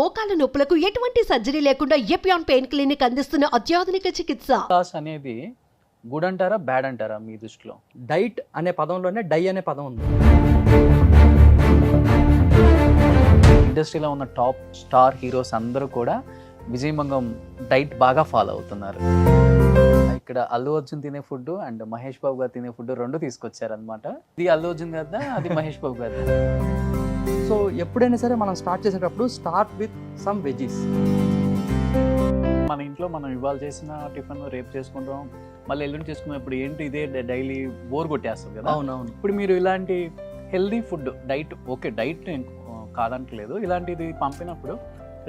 మోకాల నొప్పులకు ఎటువంటి సర్జరీ లేకుండా ఎపియాన్ పెయిన్ క్లినిక్ అందిస్తున్న అత్యాధునిక చికిత్స. క్లాస్ అనేది గుడ్ అంటారా బ్యాడ్ అంటారా మీ దృష్టిలో? డైట్ అనే పదంలోనే డై అనే పదం ఉంది. ఇండస్ట్రీలో ఉన్న టాప్ స్టార్ హీరోస్ అందరూ కూడా విజయ్ మంగం డైట్ బాగా ఫాలో అవుతున్నారు. ఇక్కడ అల్లు అర్జున్ తినే ఫుడ్ అండ్ మహేష్ బాబు గారు తినే ఫుడ్ రెండు తీసుకొచ్చారనమాట. ఇది అల్లు అర్జున్ కదా, అది మహేష్ బాబు గారు. సో ఎప్పుడైనా సరే మనం స్టార్ట్ చేసేటప్పుడు స్టార్ట్ విత్ సమ్ వెజీస్. మన ఇంట్లో మనం ఇవాళ చేసిన టిఫిన్ రేపు చేసుకుంటాం, మళ్ళీ ఎల్లుండి చేసుకున్నాం. ఇప్పుడు ఏంటి ఇదే డైలీ బోర్ కొట్టేస్తాం కదా. అవునవును. ఇప్పుడు మీరు ఇలాంటి healthy food diet, okay diet కాదంటలేదు, ఇలాంటిది పంపినప్పుడు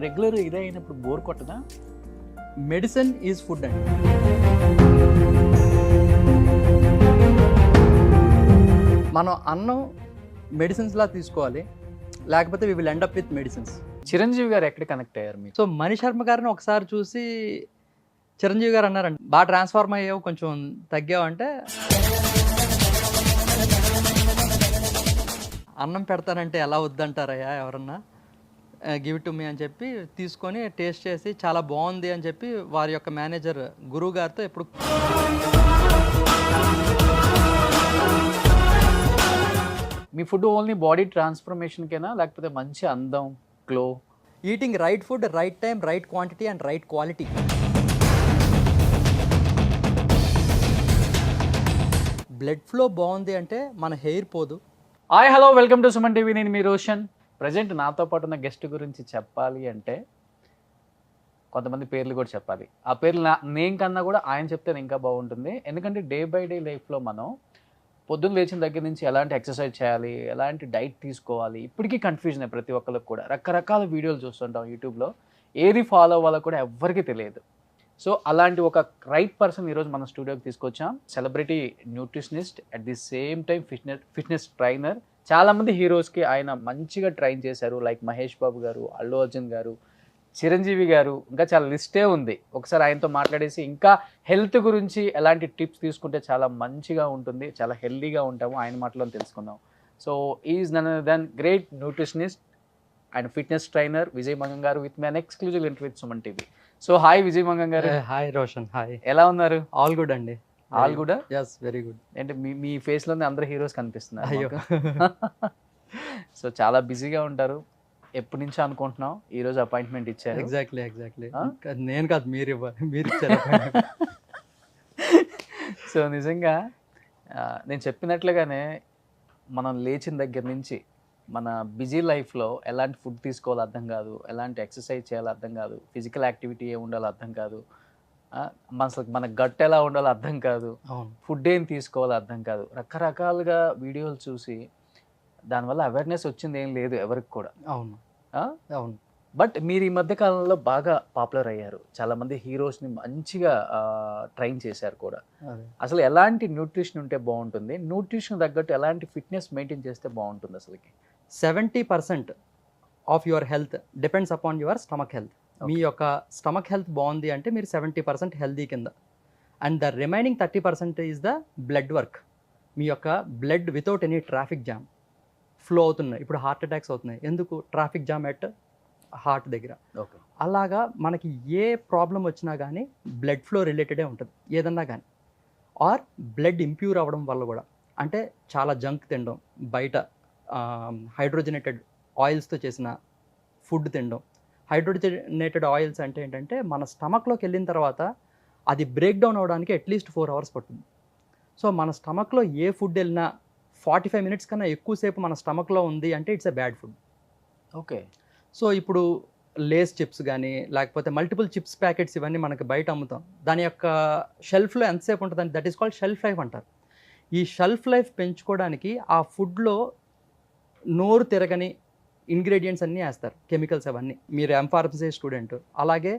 రెగ్యులర్ ఇదే అయినప్పుడు బోర్ కొట్టదా? మెడిసిన్ ఈజ్ ఫుడ్ అండి. మనం అన్నం మెడిసిన్స్ లా తీసుకోవాలి, లేకపోతే we will end up with medicines. Chiranjeevi garu ఎక్కడ కనెక్ట్ అయ్యారు మీకు? సో మణి శర్మ గారిని ఒకసారి చూసి చిరంజీవి గారు అన్నారండి, బాగా ట్రాన్స్ఫార్మ్ అయ్యావు, కొంచెం తగ్గావు అంటే, అన్నం పెడతానంటే ఎలా వద్దంటారయ్యా ఎవరన్నా, గివ్ ఇట్ టు మీ అని చెప్పి తీసుకొని టేస్ట్ చేసి చాలా బాగుంది అని చెప్పి వారి యొక్క మేనేజర్ గురువు గారితో ఎప్పుడు మీ ఫుడ్ ఓన్లీ బాడీ ట్రాన్స్ఫర్మేషన్కేనా, లేకపోతే మంచి అందం, glow? Eating right food, right time, right quantity and right quality. Blood flow బాగుంది అంటే మన హెయిర్ పోదు. Hi hello, welcome to Suman TV. నేను మీ రోషన్. ప్రజెంట్ నాతో పాటు ఉన్న గెస్ట్ గురించి చెప్పాలి అంటే కొంతమంది పేర్లు కూడా చెప్పాలి. ఆ పేర్లు నేను కన్నా కూడా ఆయన చెప్తే ఇంకా బాగుంటుంది. ఎందుకంటే డే బై డే లైఫ్లో మనం పొద్దున్న లేచిన దగ్గర నుంచి ఎలాంటి ఎక్సర్సైజ్ చేయాలి, ఎలాంటి డైట్ తీసుకోవాలి, ఇప్పటికీ కన్ఫ్యూజన్ ప్రతి ఒక్కరికి కూడా. రకరకాల వీడియోలు చూస్తుంటాం యూట్యూబ్లో, ఏది ఫాలో అవ్వాలో కూడా ఎవ్వరికీ తెలియదు. సో అలాంటి ఒక రైట్ పర్సన్ ఈరోజు మన స్టూడియోకి తీసుకొచ్చాం. Celebrity nutritionist, at the same time fitness trainer. చాలామంది హీరోస్కి ఆయన మంచిగా ట్రైన్ చేశారు, లైక్ మహేష్ బాబు గారు, అల్లు అర్జున్ గారు, చిరంజీవి గారు, ఇంకా చాలా లిస్టే ఉంది. ఒకసారి ఆయనతో మాట్లాడేసి ఇంకా హెల్త్ గురించి ఎలాంటి టిప్స్ తీసుకుంటే చాలా మంచిగా ఉంటుంది, చాలా హెల్దీగా ఉంటాము, ఆయన మాటలో తెలుసుకుందాం. So is none other than great nutritionist and fitness trainer Vijay Mangam garu with my exclusive interview with Suman TV. So hi Vijay Mangam garu. Hi Roshan. Hi. ఎలా ఉన్నారు? ఆల్ గుడ్ అండి. All good. yes, very good. అంటే మీ ఫేస్లోనే అందరు హీరోస్ కనిపిస్తున్నారు. అయ్యో. సో చాలా బిజీగా ఉంటారు. ఎప్పటి నుంచో అనుకుంటున్నాం, ఈరోజు అపాయింట్మెంట్ ఇచ్చారు. ఎగ్జాక్ట్లీ. నేను కాదు, మీరు ఇచ్చారు. సో నిజంగా నేను చెప్పినట్లుగానే మనం లేచిన దగ్గర నుంచి మన బిజీ లైఫ్లో ఎలాంటి ఫుడ్ తీసుకోవాలో అర్థం కాదు, ఎలాంటి ఎక్సర్సైజ్ చేయాలో అర్థం కాదు, ఫిజికల్ యాక్టివిటీ ఏ ఉండాలో అర్థం కాదు, మన గట్ ఎలా ఉండాలో అర్థం కాదు, ఫుడ్ ఏం తీసుకోవాలో అర్థం కాదు. రకరకాలుగా వీడియోలు చూసి దానివల్ల అవేర్నెస్ వచ్చింది ఏం లేదు ఎవరికి కూడా. అవును. అవును. బట్ మీరు ఈ మధ్య కాలంలో బాగా పాపులర్ అయ్యారు, చాలామంది హీరోస్ని మంచిగా ట్రైన్ చేశారు కూడా. అసలు ఎలాంటి న్యూట్రిషన్ ఉంటే బాగుంటుంది, న్యూట్రిషన్ తగ్గట్టు ఎలాంటి ఫిట్నెస్ మెయింటైన్ చేస్తే బాగుంటుంది? అసలుకి 70% of your health depends upon your stomach health. మీ యొక్క స్టమక్ హెల్త్ బాగుంది అంటే మీరు 70% హెల్దీ కింద. And the remaining 30% is the blood work. మీ యొక్క blood without any traffic jam flow అవుతున్నాయి. ఇప్పుడు హార్ట్ అటాక్స్ అవుతున్నాయి, ఎందుకు? ట్రాఫిక్ జామ్ ఎట్ హార్ట్ దగ్గర. ఓకే. అలాగా మనకి ఏ ప్రాబ్లం వచ్చినా కానీ బ్లడ్ ఫ్లో రిలేటెడే ఉంటుంది ఏదన్నా కానీ. ఆర్ బ్లడ్ ఇంప్యూర్ అవ్వడం వల్ల కూడా, అంటే చాలా జంక్ తినడం, బయట హైడ్రోజనేటెడ్ ఆయిల్స్తో చేసిన ఫుడ్ తినడం. హైడ్రోజనేటెడ్ ఆయిల్స్ అంటే ఏంటంటే మన స్టమక్లోకి వెళ్ళిన తర్వాత అది బ్రేక్ డౌన్ అవ్వడానికి అట్లీస్ట్ 4 hours పడుతుంది. సో మన స్టమక్లో ఏ ఫుడ్ వెళ్ళినా 45 minutes కన్నా ఎక్కువసేపు మన స్టమక్లో ఉంది అంటే it's a bad food. Okay. So ఇప్పుడు లేస్ చిప్స్ కానీ, లేకపోతే మల్టిపుల్ చిప్స్ ప్యాకెట్స్, ఇవన్నీ మనకి బయట అమ్ముతాం. దాని యొక్క షెల్ఫ్లో ఎంతసేపు ఉంటుందని, that is called shelf life అంటారు. ఈ షెల్ఫ్ లైఫ్ పెంచుకోవడానికి ఆ ఫుడ్లో నోరు తిరగని ఇంగ్రీడియంట్స్ అన్నీ వేస్తారు, కెమికల్స్ అవన్నీ. మీరు ఎంఫార్మసీ స్టూడెంట్, అలాగే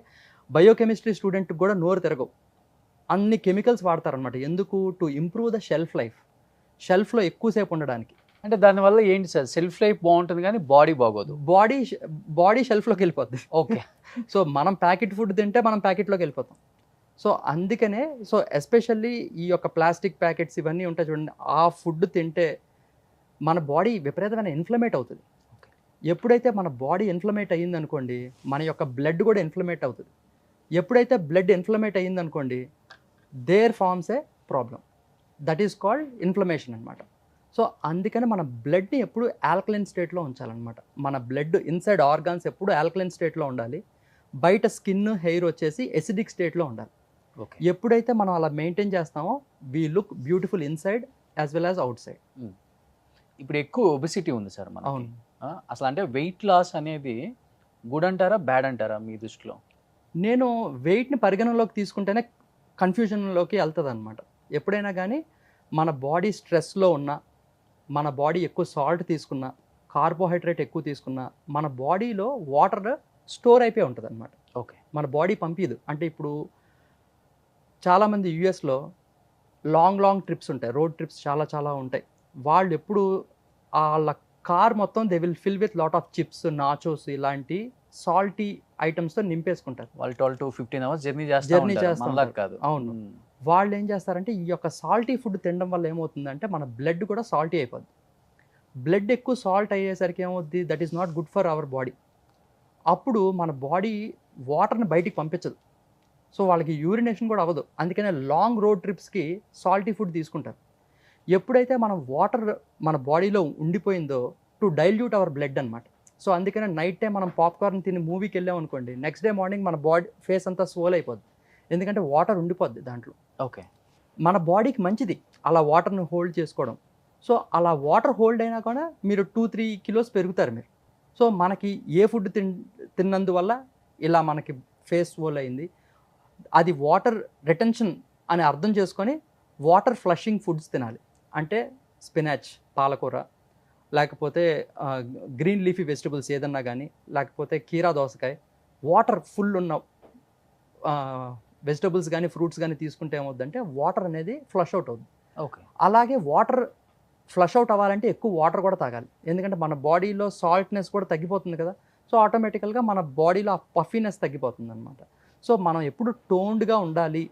బయోకెమిస్ట్రీ స్టూడెంట్కి కూడా నోరు తిరగవు, అన్ని కెమికల్స్ వాడతారనమాట. ఎందుకు? To improve the shelf life, షెల్ఫ్లో ఎక్కువసేపు ఉండడానికి. అంటే దానివల్ల ఏంటి సార్? సెల్ఫ్ లైఫ్ బాగుంటుంది కానీ బాడీ బాగోదు. బాడీ షెల్ఫ్లోకి వెళ్ళిపోద్ది. ఓకే. సో మనం ప్యాకెట్ ఫుడ్ తింటే మనం ప్యాకెట్లోకి వెళ్ళిపోతాం. సో అందుకనే, సో ఎస్పెషల్లీ ఈ యొక్క ప్లాస్టిక్ ప్యాకెట్స్ ఇవన్నీ ఉంటాయి చూడండి, ఆ ఫుడ్ తింటే మన బాడీ విపరీతమైన ఇన్ఫ్లమేట్ అవుతుంది. ఎప్పుడైతే మన బాడీ ఇన్ఫ్లమేట్ అయ్యింది అనుకోండి, మన యొక్క బ్లడ్ కూడా ఇన్ఫ్లమేట్ అవుతుంది. ఎప్పుడైతే బ్లడ్ ఇన్ఫ్లమేట్ అయ్యింది అనుకోండి, there forms a problem, that is called inflammation అనమాట. సో అందుకని మన బ్లడ్ని ఎప్పుడు ఆల్కలైన్ స్టేట్లో ఉంచాలన్నమాట. మన బ్లడ్ ఇన్సైడ్ ఆర్గాన్స్ ఎప్పుడు ఆల్కలైన్ స్టేట్లో ఉండాలి, బయట స్కిన్ హెయిర్ వచ్చేసి ఎసిడిక్ స్టేట్లో ఉండాలి. ఓకే. ఎప్పుడైతే మనం అలా మెయింటైన్ చేస్తామో we look beautiful inside as well as out side. ఇప్పుడు ఎక్కువ ఒబిసిటీ ఉంది సార్ మనకి. అవును. అసలు అంటే వెయిట్ లాస్ అనేది గుడ్ అంటారా బ్యాడ్ అంటారా మీ దృష్టిలో? నేను వెయిట్ని పరిగణనలోకి తీసుకుంటేనే కన్ఫ్యూజన్లోకి వెళ్తుంది అనమాట. ఎప్పుడైనా కానీ మన బాడీ స్ట్రెస్లో ఉన్నా, మన బాడీ ఎక్కువ సాల్ట్ తీసుకున్నా, కార్బోహైడ్రేట్ ఎక్కువ తీసుకున్నా, మన బాడీలో వాటర్ స్టోర్ అయిపోయి ఉంటుంది అనమాట. ఓకే. మన బాడీ పంపిదు. అంటే ఇప్పుడు చాలామంది యూఎస్లో లాంగ్ ట్రిప్స్ ఉంటాయి, రోడ్ ట్రిప్స్ చాలా చాలా ఉంటాయి. వాళ్ళు ఎప్పుడు వాళ్ళ కార్ మొత్తం they will fill with lot of chips, nachos ఇలాంటి సాల్టీ ఐటమ్స్తో నింపేసుకుంటారు. వాళ్ళు 12 to 15 hours జర్నీ చేస్తూ ఉంటారు. కాదు. అవును. వాళ్ళు ఏం చేస్తారంటే ఈ యొక్క సాల్టీ ఫుడ్ తినడం వల్ల ఏమవుతుందంటే మన బ్లడ్ కూడా సాల్టీ అయిపోద్ది. బ్లడ్ ఎక్కువ సాల్ట్ అయ్యేసరికి ఏమవుద్ది, that is not good for our body. అప్పుడు మన బాడీ వాటర్ని బయటికి పంపించదు. సో వాళ్ళకి యూరినేషన్ కూడా అవ్వదు. అందుకనే లాంగ్ రోడ్ ట్రిప్స్కి సాల్టీ ఫుడ్ తీసుకుంటారు. ఎప్పుడైతే మనం వాటర్ మన బాడీలో ఉండిపోయిందో టు డైల్యూట్ అవర్ బ్లడ్ అనమాట. సో అందుకనే నైట్ టైం మనం పాప్కార్న్ తిని మూవీకి వెళ్ళాం అనుకోండి, నెక్స్ట్ డే మార్నింగ్ మన బాడీ ఫేస్ అంతా స్వోల్ అయిపోద్ది, ఎందుకంటే వాటర్ ఉండిపోద్ది దాంట్లో. ఓకే. మన బాడీకి మంచిది అలా వాటర్ని హోల్డ్ చేసుకోవడం. సో అలా వాటర్ హోల్డ్ అయినా కూడా మీరు 2-3 kilos పెరుగుతారు మీరు. సో మనకి ఏ ఫుడ్ తిన్నందువల్ల ఇలా మనకి ఫేస్ స్వోల్ అయింది, అది వాటర్ రిటెన్షన్ అని అర్థం చేసుకొని వాటర్ ఫ్లషింగ్ ఫుడ్స్ తినాలి. అంటే స్పినాచ్, పాలకూర, లేకపోతే గ్రీన్ లీఫీ వెజిటబుల్స్ ఏదన్నా కానీ, లేకపోతే కీరా దోసకాయ, వాటర్ ఫుల్ ఉన్న వెజిటబుల్స్ కానీ ఫ్రూట్స్ కానీ తీసుకుంటే ఏమవుద్దంటే వాటర్ అనేది ఫ్లష్ అవుట్ అవుతుంది. ఓకే. అలాగే వాటర్ ఫ్లష్ అవుట్ అవ్వాలంటే ఎక్కువ వాటర్ కూడా తాగాలి, ఎందుకంటే మన బాడీలో సాల్ట్నెస్ కూడా తగ్గిపోతుంది కదా. సో ఆటోమేటికల్గా మన బాడీలో ఆ పఫీనెస్ తగ్గిపోతుంది అనమాట. సో మనం ఎప్పుడు టోన్డ్గా ఉండాలి,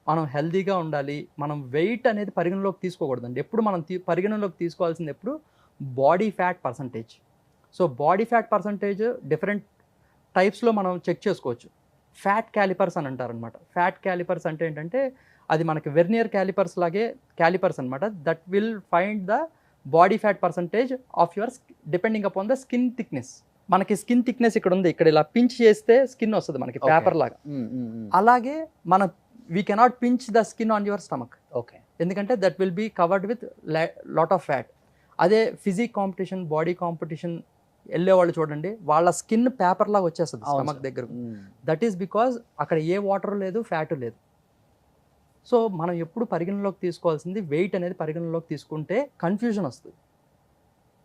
మనం హెల్దీగా ఉండాలి. మనం వెయిట్ అనేది పరిగణలోకి తీసుకోకూడదండి. ఎప్పుడు మనం పరిగణలోకి తీసుకోవాల్సింది ఎప్పుడు body fat percentage. So body fat percentage different టైప్స్లో మనం చెక్ చేసుకోవచ్చు. ఫ్యాట్ క్యాలిపర్స్ అని అంటారనమాట. ఫ్యాట్ క్యాలిపర్స్ అంటే ఏంటంటే అది మనకి వెర్నియర్ క్యాలిపర్స్ లాగే క్యాలిపర్స్ అనమాట. That will find the body fat percentage of your depending upon the skin thickness. మనకి స్కిన్ థిక్నెస్ ఇక్కడ ఉంది, ఇక్కడ ఇలా పించ్ చేస్తే స్కిన్ వస్తుంది మనకి పేపర్ లాగా. అలాగే మన we cannot pinch the skin on your stomach. Okay. ఎందుకంటే that will be covered with lot of fat. అదే ఫిజిక్ కాంపిటీషన్, బాడీ కాంపిటీషన్ వెళ్ళే వాళ్ళు చూడండి, వాళ్ళ స్కిన్ పేపర్ లాగా వచ్చేస్తుంది స్టమక్ దగ్గర. దట్ ఈస్ బికాజ్ అక్కడ ఏ వాటర్ లేదు, ఫ్యాట్ లేదు. సో మనం ఎప్పుడు పరిగణలోకి తీసుకోవాల్సింది వెయిట్ అనేది పరిగణలోకి తీసుకుంటే కన్ఫ్యూజన్ వస్తుంది.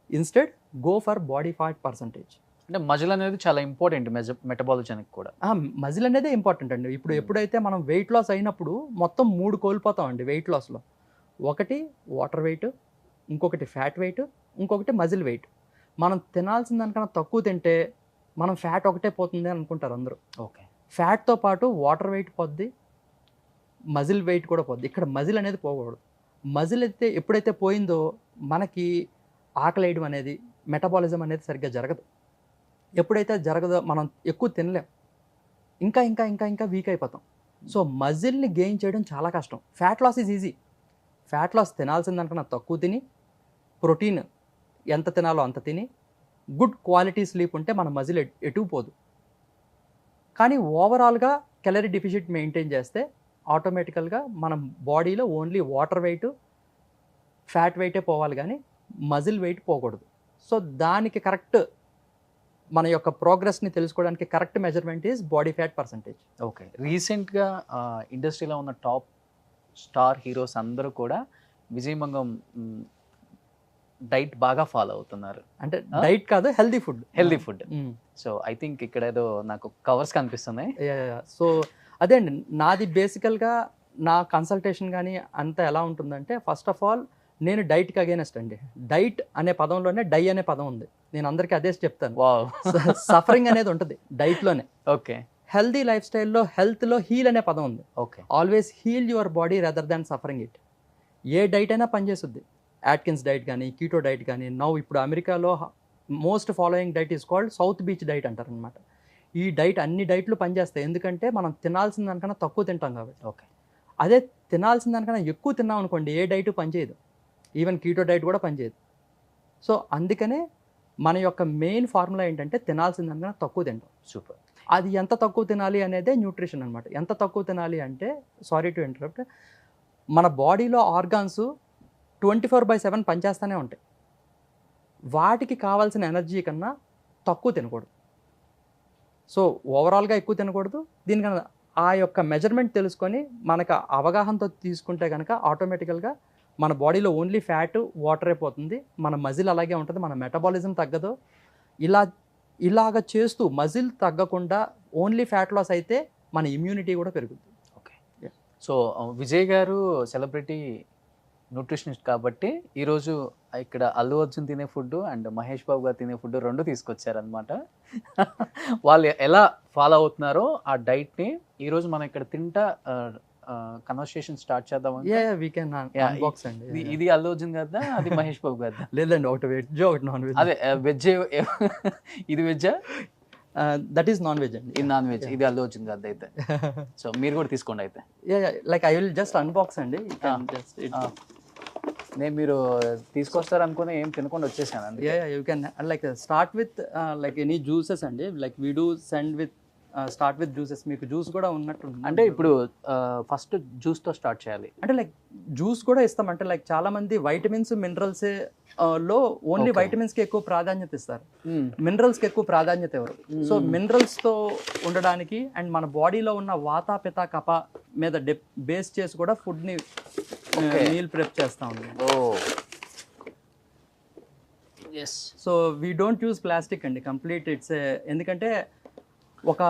Instead go for body fat percentage. అంటే మజిల్ అనేది చాలా ఇంపార్టెంట్ మెటబాలిజానికి కూడా. మజిల్ అనేదే ఇంపార్టెంట్ అండి. ఇప్పుడు ఎప్పుడైతే మనం వెయిట్ లాస్ అయినప్పుడు మొత్తం 3 కోల్పోతాం అండి వెయిట్ లాస్లో. ఒకటి వాటర్ వెయిట్, ఇంకొకటి ఫ్యాట్ వెయిట్, ఇంకొకటి మజిల్ వెయిట్. మనం తినాల్సిన దానికన్నా తక్కువ తింటే మనం ఫ్యాట్ ఒకటే పోతుంది అని అనుకుంటారు అందరూ. ఓకే. ఫ్యాట్తో పాటు వాటర్ వెయిట్ పోద్ది, మజిల్ వెయిట్ కూడా పోద్ది. ఇక్కడ మజిల్ అనేది పోకూడదు. మజిల్ అయితే ఎప్పుడైతే పోయిందో మనకి ఆకలి వేయడం అనేది, మెటబాలిజం అనేది సరిగ్గా జరగదు. ఎప్పుడైతే జరగదో మనం ఎక్కువ తినలేం, ఇంకా ఇంకా ఇంకా ఇంకా వీక్ అయిపోతాం. సో మజిల్ని గెయిన్ చేయడం చాలా కష్టం. Fat loss is easy. Fat loss తినాల్సిన దానికన్నా తక్కువ తిని, ప్రోటీన్ ఎంత తినాలో అంత తిని, గుడ్ క్వాలిటీ స్లీప్ ఉంటే మన మజిల్ ఎటు పోదు. కానీ ఓవరాల్గా క్యాలరీ డెఫిసిట్ మెయింటైన్ చేస్తే ఆటోమేటికల్గా మన బాడీలో ఓన్లీ వాటర్ వెయిట్, ఫ్యాట్ వెయిటే పోవాలి కానీ మజిల్ వెయిట్ పోకూడదు. సో దానికి కరెక్ట్ మన యొక్క ప్రోగ్రెస్ని తెలుసుకోవడానికి correct measurement is body fat percentage. Okay. రీసెంట్గా ఇండస్ట్రీలో ఉన్న టాప్ స్టార్ హీరోస్ అందరూ కూడా విజయమంగం డైట్ బాగా ఫాలో అవుతున్నారు. అంటే డైట్ కాదు, healthy food. So I think ఇక్కడ ఏదో నాకు కవర్స్ కనిపిస్తున్నాయి. సో అదే అండి, నాది బేసికల్గా నా కన్సల్టేషన్ కానీ అంతా ఎలా ఉంటుందంటే, ఫస్ట్ ఆఫ్ ఆల్ నేను డైట్కి అగేనెస్ట్ అండి. డైట్ అనే పదంలోనే డై అనే పదం ఉంది. నేను అందరికీ అదే చెప్తాను. సఫరింగ్ అనేది ఉంటుంది డైట్లోనే. ఓకే. హెల్దీ లైఫ్ స్టైల్లో హెల్త్లో హీల్ అనే పదం ఉంది. Okay. Always heal your body rather than suffering it. ఏ డైట్ అయినా పనిచేస్తుంది. యాట్కిన్స్ డైట్ కానీ, కీటో డైట్ కానీ, ఇప్పుడు అమెరికాలో most following diet is called South Beach diet అంటారు అనమాట. ఈ డైట్ అన్ని డైట్లు పనిచేస్తాయి, ఎందుకంటే మనం తినాల్సిన దానికన్నా తక్కువ తింటాం కాబట్టి. ఓకే. అదే తినాల్సిన దానికన్నా ఎక్కువ తిన్నాం అనుకోండి, ఏ డైట్ పనిచేయదు, ఈవెన్ కీటో డైట్ కూడా పనిచేయదు. సో అందుకనే మన యొక్క మెయిన్ ఫార్ములా ఏంటంటే తినాల్సిన దానికన్నా తక్కువ తింటాం. సూపర్. అది ఎంత తక్కువ తినాలి అనేదే న్యూట్రిషన్ అనమాట. ఎంత తక్కువ తినాలి అంటే, సారీ టు ఇంటరప్ట్, మన బాడీలో ఆర్గాన్స్ 24/7 పనిచేస్తూనే ఉంటాయి. వాటికి కావాల్సిన ఎనర్జీ కన్నా తక్కువ తినకూడదు. సో ఓవరాల్గా ఎక్కువ తినకూడదు. దీనికన్నా ఆ యొక్క మెజర్మెంట్ తెలుసుకొని మనకు అవగాహనతో తీసుకుంటే కనుక ఆటోమేటికల్గా మన బాడీలో ఓన్లీ ఫ్యాట్ వాటర్ అయిపోతుంది, మన మజిల్ అలాగే ఉంటుంది, మన మెటబాలిజం తగ్గదు. ఇలాగ చేస్తూ మజిల్ తగ్గకుండా ఓన్లీ ఫ్యాట్ లాస్ అయితే మన ఇమ్యూనిటీ కూడా పెరుగుతుంది. ఓకే. సో విజయ్ గారు సెలబ్రిటీ న్యూట్రిషనిస్ట్ కాబట్టి ఈరోజు ఇక్కడ అల్లు అర్జున్ తినే ఫుడ్ అండ్ మహేష్ బాబు గారు తినే ఫుడ్ రెండు తీసుకొచ్చారనమాట. వాళ్ళు ఎలా ఫాలో అవుతున్నారో ఆ డైట్ని ఈరోజు మనం ఇక్కడ తింటా కన్వర్సేషన్ స్టార్ట్ చేద్దాం. ఇది అల్లు అర్జున్ కదా, అది మహేష్ బాబు కదా? లేదండి, ఒకటి వెజ్ ఒకటి నాన్ వెజ్. అదే వెజ్. ఇది వెజ్జా? దట్ ఈస్ నాన్ వెజ్ అండి. ఇది నాన్ వెజ్. ఇది అల్లు అర్జున్ కదా అయితే. సో మీరు కూడా తీసుకోండి అయితే. Like I will just unbox అండి. నేను మీరు తీసుకొస్తారు అనుకుని ఏం తినకుండా వచ్చేసాను. You can like start with like any juices అండి. Like we do send with start with juices. మీకు జ్యూస్ కూడా ఉన్నట్టు అంటే ఇప్పుడు ఫస్ట్ జ్యూస్తో స్టార్ట్ చేయాలి అంటే లైక్ జ్యూస్ కూడా ఇస్తాం. అంటే లైక్ చాలా మంది వైటమిన్స్ మినరల్స్ లో ఓన్లీ వైటమిన్స్ కి ఎక్కువ ప్రాధాన్యత ఇస్తారు, మినరల్స్ కి ఎక్కువ ప్రాధాన్యత ఎవరు. సో మినరల్స్ తో ఉండడానికి అండ్ మన బాడీలో ఉన్న వాత పిత కప మీద బేస్ చేసి కూడా ఫుడ్ ని మీల్ ప్రిప్ చేస్తా ఉన్నాం. So we don't use plastic అండి కంప్లీట్. ఇట్స్ ఎందుకంటే ఒక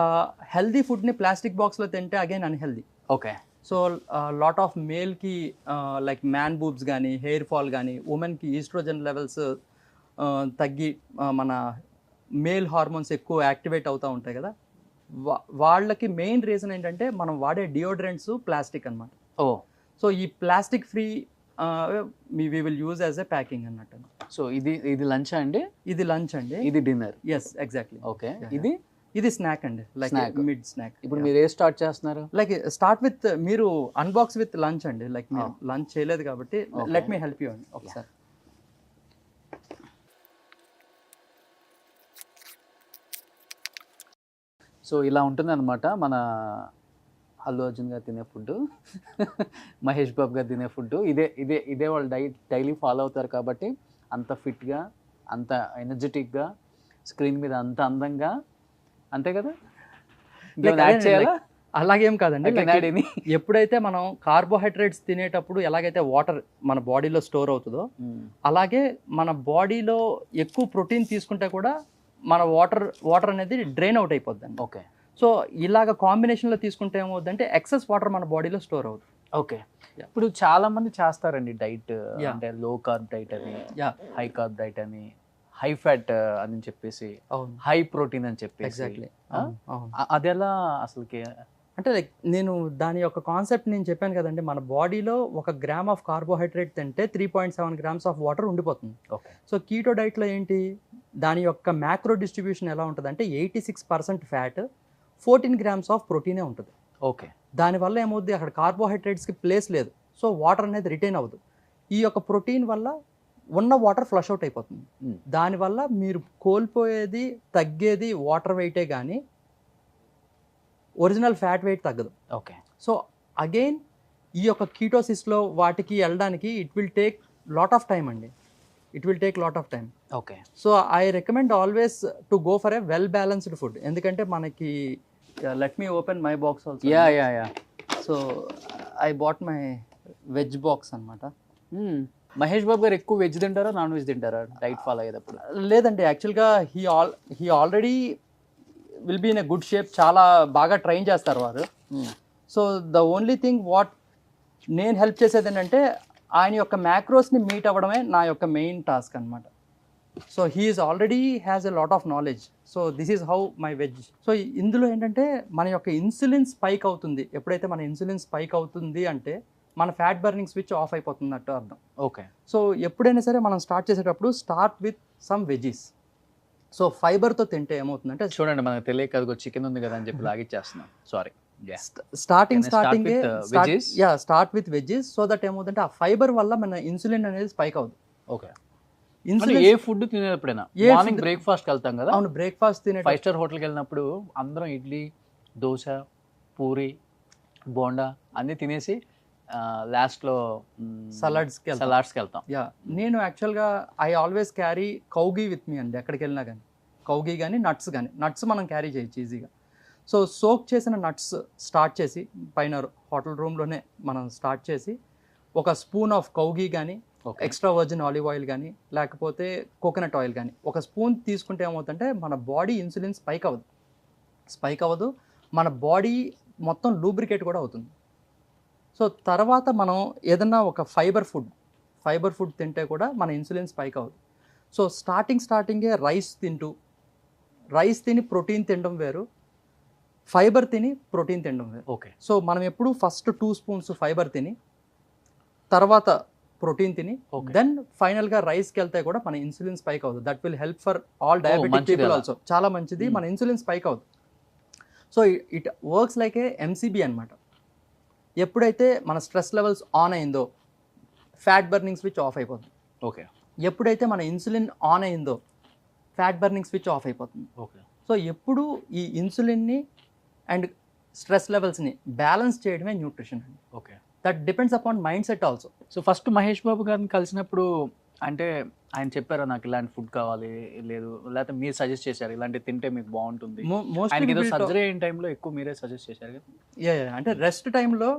హెల్దీ ఫుడ్ని ప్లాస్టిక్ బాక్స్లో తింటే again unhealthy. Okay. So lot of మేల్కి లైక్ మ్యాన్ బూబ్స్ కానీ హెయిర్ ఫాల్ కానీ, ఉమెన్కి ఈస్ట్రోజన్ లెవెల్స్ తగ్గి మన మేల్ హార్మోన్స్ ఎక్కువ యాక్టివేట్ అవుతూ ఉంటాయి కదా, వాళ్ళకి మెయిన్ రీజన్ ఏంటంటే మనం వాడే డియోడ్రెంట్స్ ప్లాస్టిక్ అనమాట. సో ఈ plastic free we will use as a packing అన్నట్టు. సో ఇది లంచ్ అండి? ఇది లంచ్ అండి. ఇది డిన్నర్? Yes, exactly. ఓకే. ఇది స్నాక్ అండి, లైక్ మిడ్ స్నాక్. ఇప్పుడు మీరు ఏ స్టార్ట్ చేస్తున్నారు? లైక్ స్టార్ట్ విత్ మీరు అన్బాక్స్ విత్ లంచ్ అండి. లైక్ మీరు లంచ్ చేయలేదు కాబట్టి లెట్ మీ హెల్ప్ యూ అండి ఒకసారి. సో ఇలా ఉంటుంది అనమాట మన అల్లు అర్జున్ గారు తినే ఫుడ్, మహేష్ బాబు గారు తినే ఫుడ్. ఇదే వాళ్ళు డైలీ ఫాలో అవుతారు కాబట్టి అంత ఫిట్గా, అంత ఎనర్జెటిక్గా, స్క్రీన్ మీద అంత అందంగా, అంతే కదా? అలాగేం కాదండి. ఎప్పుడైతే మనం కార్బోహైడ్రేట్స్ తినేటప్పుడు ఎలాగైతే వాటర్ మన బాడీలో స్టోర్ అవుతుందో, అలాగే మన బాడీలో ఎక్కువ ప్రోటీన్ తీసుకుంటే కూడా మన వాటర్ అనేది డ్రైన్ అవుట్ అయిపోద్ది. ఓకే. సో ఇలాగ కాంబినేషన్లో తీసుకుంటే ఏమవుతుందంటే ఎక్సెస్ వాటర్ మన బాడీలో స్టోర్ అవుతుంది. ఓకే. ఇప్పుడు చాలా మంది చేస్తారండి డైట్, అంటే లో కార్బ్ డైట్ అని, హై కార్బ్ డైట్ అని, హై ఫ్యాట్ అని చెప్పేసి, హై ప్రోటీన్ అని చెప్పేసి. అది ఎలా అసలుకి? అంటే లైక్ నేను దాని యొక్క కాన్సెప్ట్ నేను చెప్పాను కదండి, మన బాడీలో 1 గ్రామ్ ఆఫ్ కార్బోహైడ్రేట్ తింటే 3.7 grams ఆఫ్ వాటర్ ఉండిపోతుంది. ఓకే. సో కీటో డైట్లో ఏంటి, దాని యొక్క మ్యాక్రో డిస్ట్రిబ్యూషన్ ఎలా ఉంటుంది అంటే 86% ఫ్యాట్, 14 grams ఆఫ్ ప్రోటీనే ఉంటుంది. ఓకే. దానివల్ల ఏమవుద్ది, అక్కడ కార్బోహైడ్రేట్స్కి ప్లేస్ లేదు, సో వాటర్ అనేది రిటైన్ అవ్వదు. ఈ యొక్క ప్రోటీన్ వల్ల ఉన్న వాటర్ ఫ్లష్ అవుట్ అయిపోతుంది. దానివల్ల మీరు కోల్పోయేది, తగ్గేది వాటర్ వెయిటే కానీ ఒరిజినల్ ఫ్యాట్ వెయిట్ తగ్గదు. ఓకే. సో అగైన్ ఈ యొక్క కీటోసిస్లో వాటికి వెళ్ళడానికి it will take lot of time అండి. Okay. So I recommend always to go for a well balanced food. ఎందుకంటే మనకి let me open my box also. So I bought my veg box అనమాట. మహేష్ బాబు గారు ఎక్కువ వెజ్ తింటారా, non veg తింటారా diet follow అయ్యేటప్పుడు? లేదండి, యాక్చువల్గా he already will be in a good shape. చాలా బాగా ట్రైన్ చేస్తారు వారు. So the only thing what నేను హెల్ప్ చేసేది ఏంటంటే ఆయన యొక్క మ్యాక్రోస్ని మీట్ అవ్వడమే నా యొక్క మెయిన్ టాస్క్ అనమాట. So he is already has a lot of knowledge. So this is how my veg. So ఇందులో ఏంటంటే మన యొక్క ఇన్సులిన్ స్పైక్ అవుతుంది. ఎప్పుడైతే మన ఇన్సులిన్ స్పైక్ అవుతుంది అంటే మన ఫ్యాట్ బర్నింగ్ స్విచ్ ఆఫ్ అయిపోతున్నట్టు అర్థం. ఓకే. సో ఎప్పుడైనా సరే మనం స్టార్ట్ చేసేటప్పుడు start with some veggies. So ఫైబర్తో తింటే ఏమవుతుందంటే చూడండి మనకు తెలియక అదిగో చికెన్ ఉంది కదా అని చెప్పి లాగిచ్చేస్తున్నాం. Sorry. Starting Can I start with, veggies? Start with veggies. So that ఏమవుతుందంటే ఆ ఫైబర్ వల్ల మన ఇన్సులిన్ అనేది స్పైక్ అవుతుంది. ఓకే. అంటే ఇన్సులిన్ ఏ ఫుడ్ తినేటప్పుడైనా ఏ మార్నింగ్ food- బ్రేక్ఫాస్ట్కి వెళ్తాం కదా, అవును, బ్రేక్ఫాస్ట్ తినే 5 స్టార్ హోటల్కి వెళ్ళినప్పుడు అందరం ఇడ్లీ, దోశ, పూరి, బోండా అన్నీ తినేసి లాస్ట్లో సలాడ్స్కి సలాడ్స్కి వెళ్తాం. యా, నేను యాక్చువల్గా I always carry కౌగీ with me అండి. ఎక్కడికి వెళ్ళినా కానీ కౌగీ కానీ నట్స్ మనం క్యారీ చేయొచ్చు ఈజీగా. సో సోక్ చేసిన నట్స్ స్టార్ట్ చేసి పైన హోటల్ రూమ్లోనే మనం స్టార్ట్ చేసి ఒక స్పూన్ ఆఫ్ కౌగీ కానీ okay. Extra virgin olive oil కానీ లేకపోతే కోకోనట్ ఆయిల్ కానీ ఒక స్పూన్ తీసుకుంటే ఏమవుతుందంటే మన బాడీ ఇన్సులిన్ స్పైక్ అవ్వదు, మన బాడీ మొత్తం లూబ్రికేట్ కూడా అవుతుంది. సో తర్వాత మనం ఏదన్నా ఒక ఫైబర్ ఫుడ్ తింటే కూడా మన ఇన్సులిన్ స్పైక్ అవ్వదు. సో స్టార్టింగే రైస్ తిని ప్రోటీన్ తినడం వేరు, ఫైబర్ తిని ప్రోటీన్ తినడం వేరు. ఓకే. సో మనం ఎప్పుడు ఫస్ట్ 2 స్పూన్స్ ఫైబర్ తిని తర్వాత ప్రోటీన్ తిని Okay. దెన్ ఫైనల్గా రైస్కి వెళ్తే కూడా మన ఇన్సులిన్ స్పైక్ అవుతుంది. That will help for all diabetic మంచిది పీపుల్ అలా. ఆల్సో. చాలా మంచిది, మన ఇన్సులిన్ స్పైక్ అవుతుంది. So it works like A MCB అనమాట. ఎప్పుడైతే మన స్ట్రెస్ లెవెల్స్ ఆన్ అయిందో ఫ్యాట్ బర్నింగ్ స్విచ్ ఆఫ్ అయిపోతుంది. ఓకే. ఎప్పుడైతే మన ఇన్సులిన్ ఆన్ అయిందో ఫ్యాట్ బర్నింగ్ స్విచ్ ఆఫ్ అయిపోతుంది. ఓకే. సో ఎప్పుడు ఈ ఇన్సులిన్ని అండ్ స్ట్రెస్ లెవెల్స్ని బ్యాలెన్స్ చేయడమే న్యూట్రిషన్ అండి. Okay. That depends upon mind set also. So first Mahesh Babu గారిని కలిసినప్పుడు అంటే ఆయన చెప్పారా నాకు ఇలాంటి ఫుడ్ కావాలి, లేదు లేకపోతే మీరు సజెస్ట్ చేశారు ఇలాంటి తింటే మీకు బాగుంటుంది, ఆయనకి ఏదో సర్జరీ అయిన టైంలో ఎక్కువ మీరే సజెస్ట్ చేశారు కదా? అంటే రెస్ట్ టైంలో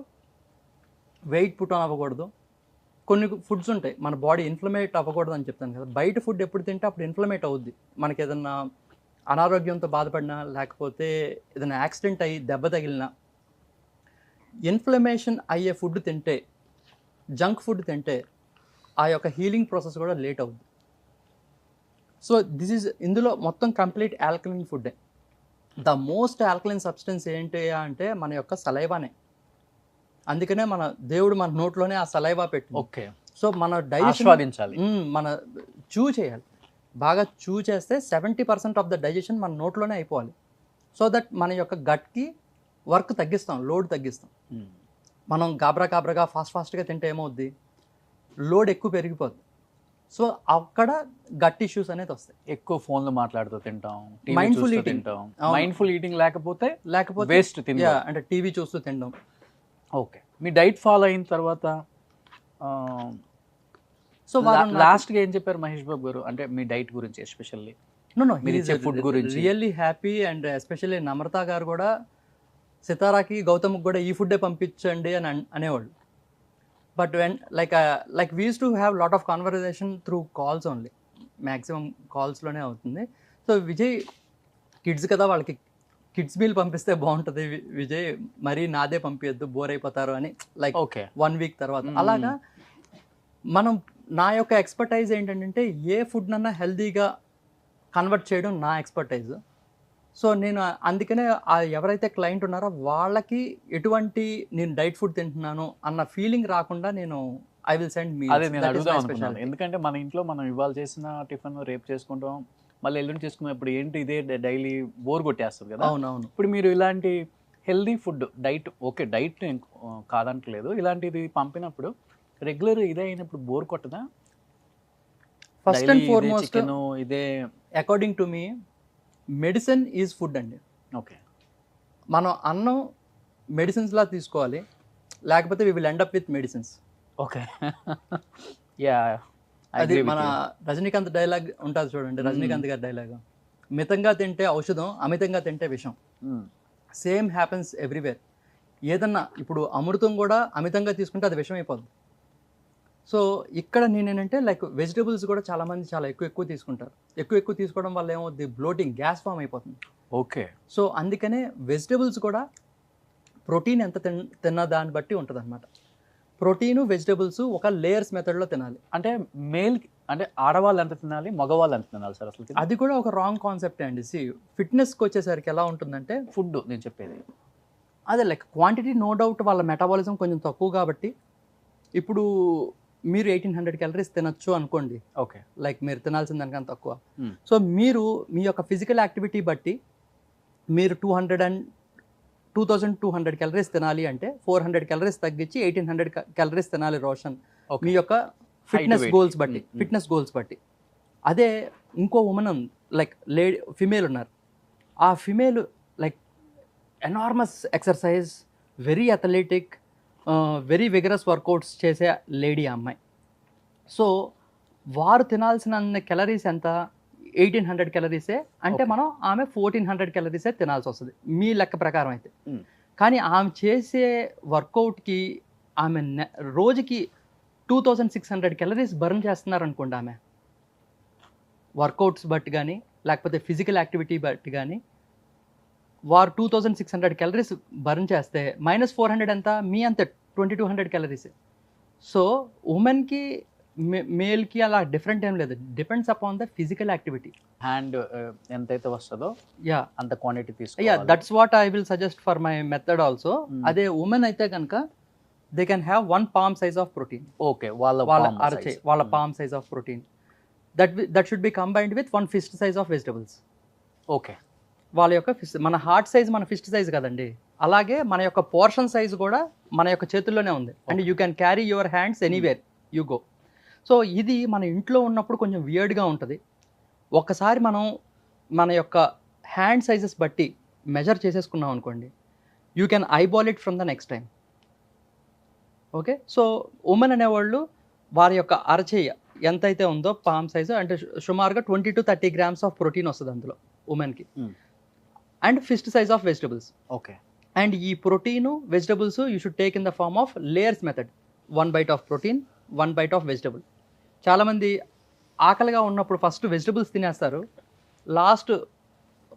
వెయిట్ పుట్ ఆన్ అవ్వకూడదు. కొన్ని ఫుడ్స్ ఉంటాయి మన బాడీ ఇన్ఫ్లమేట్ అవ్వకూడదు అని చెప్తాను కదా. బయట ఫుడ్ ఎప్పుడు తింటే అప్పుడు ఇన్ఫ్లమేట్ అవుద్ది. మనకి ఏదన్నా అనారోగ్యంతో బాధపడినా లేకపోతే ఏదైనా యాక్సిడెంట్ అయ్యి దెబ్బ తగిలినా ఇన్ఫ్లమేషన్ అయ్యే ఫుడ్ తింటే, జంక్ ఫుడ్ తింటే ఆ యొక్క హీలింగ్ ప్రాసెస్ కూడా లేట్ అవుద్ది. సో ఇందులో మొత్తం కంప్లీట్ ఆల్కలైన్ ఫుడ్డే. ద మోస్ట్ ఆల్కలైన్ సబ్స్టెన్స్ ఏంటి అంటే మన యొక్క సలైవానే. అందుకనే మన దేవుడు మన నోట్లోనే ఆ సలైవా పెట్టి. ఓకే. సో మన డైజెషన్ ఆస్వాదించాలి. మన చూ చేయాలి. బాగా చూ చేస్తే 70% ఆఫ్ ద డైజెషన్ మన నోట్లోనే అయిపోవాలి. సో దట్ మన యొక్క గట్కి వర్క్ తగ్గిస్తాం, లోడ్ తగ్గిస్తాం. మనం గాబరాగా ఫాస్ట్గా తింటే ఏమవుద్ది, లోడ్ ఎక్కువ పెరిగిపోద్ది. సో అక్కడ గట్ ఇష్యూస్ అనేది వస్తాయి. ఎక్కువ ఫోన్లు మాట్లాడుతూ తింటాం, Mindful eating. తింటాం. అవును. మైండ్ఫుల్ ఈటింగ్ లేకపోతే వేస్ట్ తింటాం. Yeah, అంటే టీవీ చూస్తూ తినడం. ఓకే. మీ డైట్ ఫాలో అయిన తర్వాత సో లాస్ట్ గా ఏం చెప్పారు మహేష్ బాబు గారు, అంటే మీ డైట్ గురించి ఎస్పెషల్లీ? మీరు ఇచ్చే food గురించి. Really happy. అండ్ ఎస్పెషల్లీ నమ్రత గారు కూడా సితారాకి గౌతమ్కి కూడా ఈ ఫుడ్డే పంపించండి అని అనేవాళ్ళు. But when like we use to have lot of conversation through calls only. Maximum కాల్స్లోనే అవుతుంది. సో విజయ్ కిడ్స్ కదా, వాళ్ళకి కిడ్స్ మీల్ పంపిస్తే బాగుంటుంది విజయ్, మరీ నాదే పంపించద్దు, బోర్ అయిపోతారు అని. Like okay. 1 వీక్ తర్వాత అలాగా నా యొక్క ఎక్స్పర్టైజ్ ఏంటంటే ఏ ఫుడ్ నన్నా హెల్దీగా కన్వర్ట్ చేయడం నా ఎక్స్పర్టైజ్. సో నేను అందుకనే ఎవరైతే క్లయింట్ ఉన్నారో వాళ్ళకి ఎటువంటి నేను డైట్ ఫుడ్ తింటున్నాను అన్న ఫీలింగ్ రాకుండా నేను ఐ విల్ సెండ్ మీ. అదే నేను అడుగుదాం అనుకున్నాను. ఎందుకంటే మన ఇంట్లో మనం ఇవాళ చేసిన టిఫిన్ రేపు చేసుకుంటాం, మళ్ళీ ఎల్లుండి చేసుకున్నప్పుడు ఏంటి ఇదే డైలీ బోర్ కొట్టేస్తుంది కదా. అవునవును. ఇప్పుడు మీరు ఇలాంటి healthy food diet, okay diet నేను కాదంటలేదు, ఇలాంటిది పంపినప్పుడు రెగ్యులర్ ఇదే అయినప్పుడు బోర్ కొట్టదా? ఫస్ట్ అండ్ ఫార్మోస్ట్ ఇదే according to me medicine is food అండి. ఓకే. మనం అన్నం మెడిసిన్స్లా తీసుకోవాలి, లేకపోతే we will end up with medicines. Okay. Yeah, అది మన రజనీకాంత్ డైలాగ్ ఉంటుంది చూడండి, రజనీకాంత్ గారి డైలాగ్, మితంగా తింటే ఔషధం, అమితంగా తింటే విషం. Same happens everywhere. ఏదన్నా ఇప్పుడు అమృతం కూడా అమితంగా తీసుకుంటే అది విషం అయిపోద్ది. సో ఇక్కడ నేనేంటంటే లైక్ వెజిటబుల్స్ కూడా చాలామంది చాలా ఎక్కువ తీసుకుంటారు. ఎక్కువ తీసుకోవడం వల్ల ఏమవుద్ది, బ్లోటింగ్, గ్యాస్ ఫామ్ అయిపోతుంది. ఓకే. సో అందుకనే వెజిటబుల్స్ కూడా ప్రోటీన్ ఎంత తిన్న దాన్ని బట్టి ఉంటుంది అనమాట. ప్రోటీను వెజిటబుల్స్ ఒక లేయర్స్ మెథడ్లో తినాలి. అంటే మేల్ అంటే ఆడవాళ్ళు ఎంత తినాలి, మగవాళ్ళు ఎంత తినాలి సార్ అసలు? అది కూడా ఒక రాంగ్ కాన్సెప్టే అండి. ఫిట్నెస్కి వచ్చేసరికి ఎలా ఉంటుందంటే ఫుడ్ నేను చెప్పేది అదే లైక్ క్వాంటిటీ నో డౌట్ వాళ్ళ మెటాబాలిజం కొంచెం తక్కువ కాబట్టి ఇప్పుడు మీరు 1800 క్యాలరీస్ తినొచ్చు అనుకోండి, ఓకే. లైక్ మీరు తినాల్సిన దానికన్నా తక్కువ. Hmm. సో మీరు మీ యొక్క ఫిజికల్ యాక్టివిటీ బట్టి మీరు 2200 క్యాలరీస్ తినాలి అంటే 400 క్యాలరీస్ తగ్గించి 1800 క్యాలరీస్ తినాలి రోషన్, ఓకే. మీ యొక్క ఫిట్నెస్ weight. గోల్స్ బట్టి. ఫిట్నెస్ గోల్స్ బట్టి. అదే ఇంకో ఉమెన్ లైక్ ఫిమేల్ ఉన్నారు, ఆ female like enormous exercise, very athletic, very vigorous workouts చేసే లేడీ అమ్మాయి. సో వారు తినాల్సిన క్యాలరీస్ ఎంత? 1800 క్యాలరీసే. అంటే Okay. మనం ఆమె 1400 క్యాలరీసే తినాల్సి వస్తుంది మీ లెక్క ప్రకారం అయితే. Hmm. కానీ ఆమె చేసే వర్కౌట్కి ఆమె రోజుకి 2600 క్యాలరీస్ బర్న్ చేస్తున్నారు అనుకోండి. ఆమె వర్కౌట్స్ బట్టి కానీ లేకపోతే ఫిజికల్ యాక్టివిటీ బట్టి కానీ వారు 2600 క్యాలరీస్ బర్న్ చేస్తే -400 ఎంత? మీ అంతే 2200 క్యాలరీస్. సో ఉమెన్కి మేల్కి అలా డిఫరెంట్ ఏం లేదు, depends upon the physical activity. Hand ఎంతైతే వస్తుందో యా అంత క్వాంటిటీ యా తీసుకోవాలి. That's what I will suggest for my method also. Hmm. అదే ఉమెన్ అయితే కనుక they can have 1 palm size of protein. Okay. వాళ్ళ అరచే వాళ్ళ palm size of protein that should be combined with 1 fist size of vegetables. Okay. వాళ్ళ యొక్క fist, మన heart size మన fist size కదండి, అలాగే మన యొక్క పోర్షన్ సైజ్ కూడా మన యొక్క చేతుల్లోనే ఉంది. And you can carry your hands anywhere you go. So ఇది మన ఇంట్లో ఉన్నప్పుడు కొంచెం వియర్డ్గా ఉంటుంది. ఒక్కసారి మనం మన యొక్క హ్యాండ్ సైజెస్ బట్టి మెజర్ చేసేసుకున్నాం అనుకోండి, you can eyeball it from the next time. Okay. So women అనేవాళ్ళు వారి యొక్క అరచేయ ఎంతైతే ఉందో పామ్ సైజు, అంటే సుమారుగా 20 to 30 grams ఆఫ్ ప్రోటీన్ వస్తుంది అందులో ఉమెన్కి. Hmm. And fist size of vegetables. Okay. And ఈ protein vegetables you should take in the form of layers method. 1 bite of protein, 1 bite of vegetable. చాలామంది ఆకలిగా ఉన్నప్పుడు first vegetables తినేస్తారు, last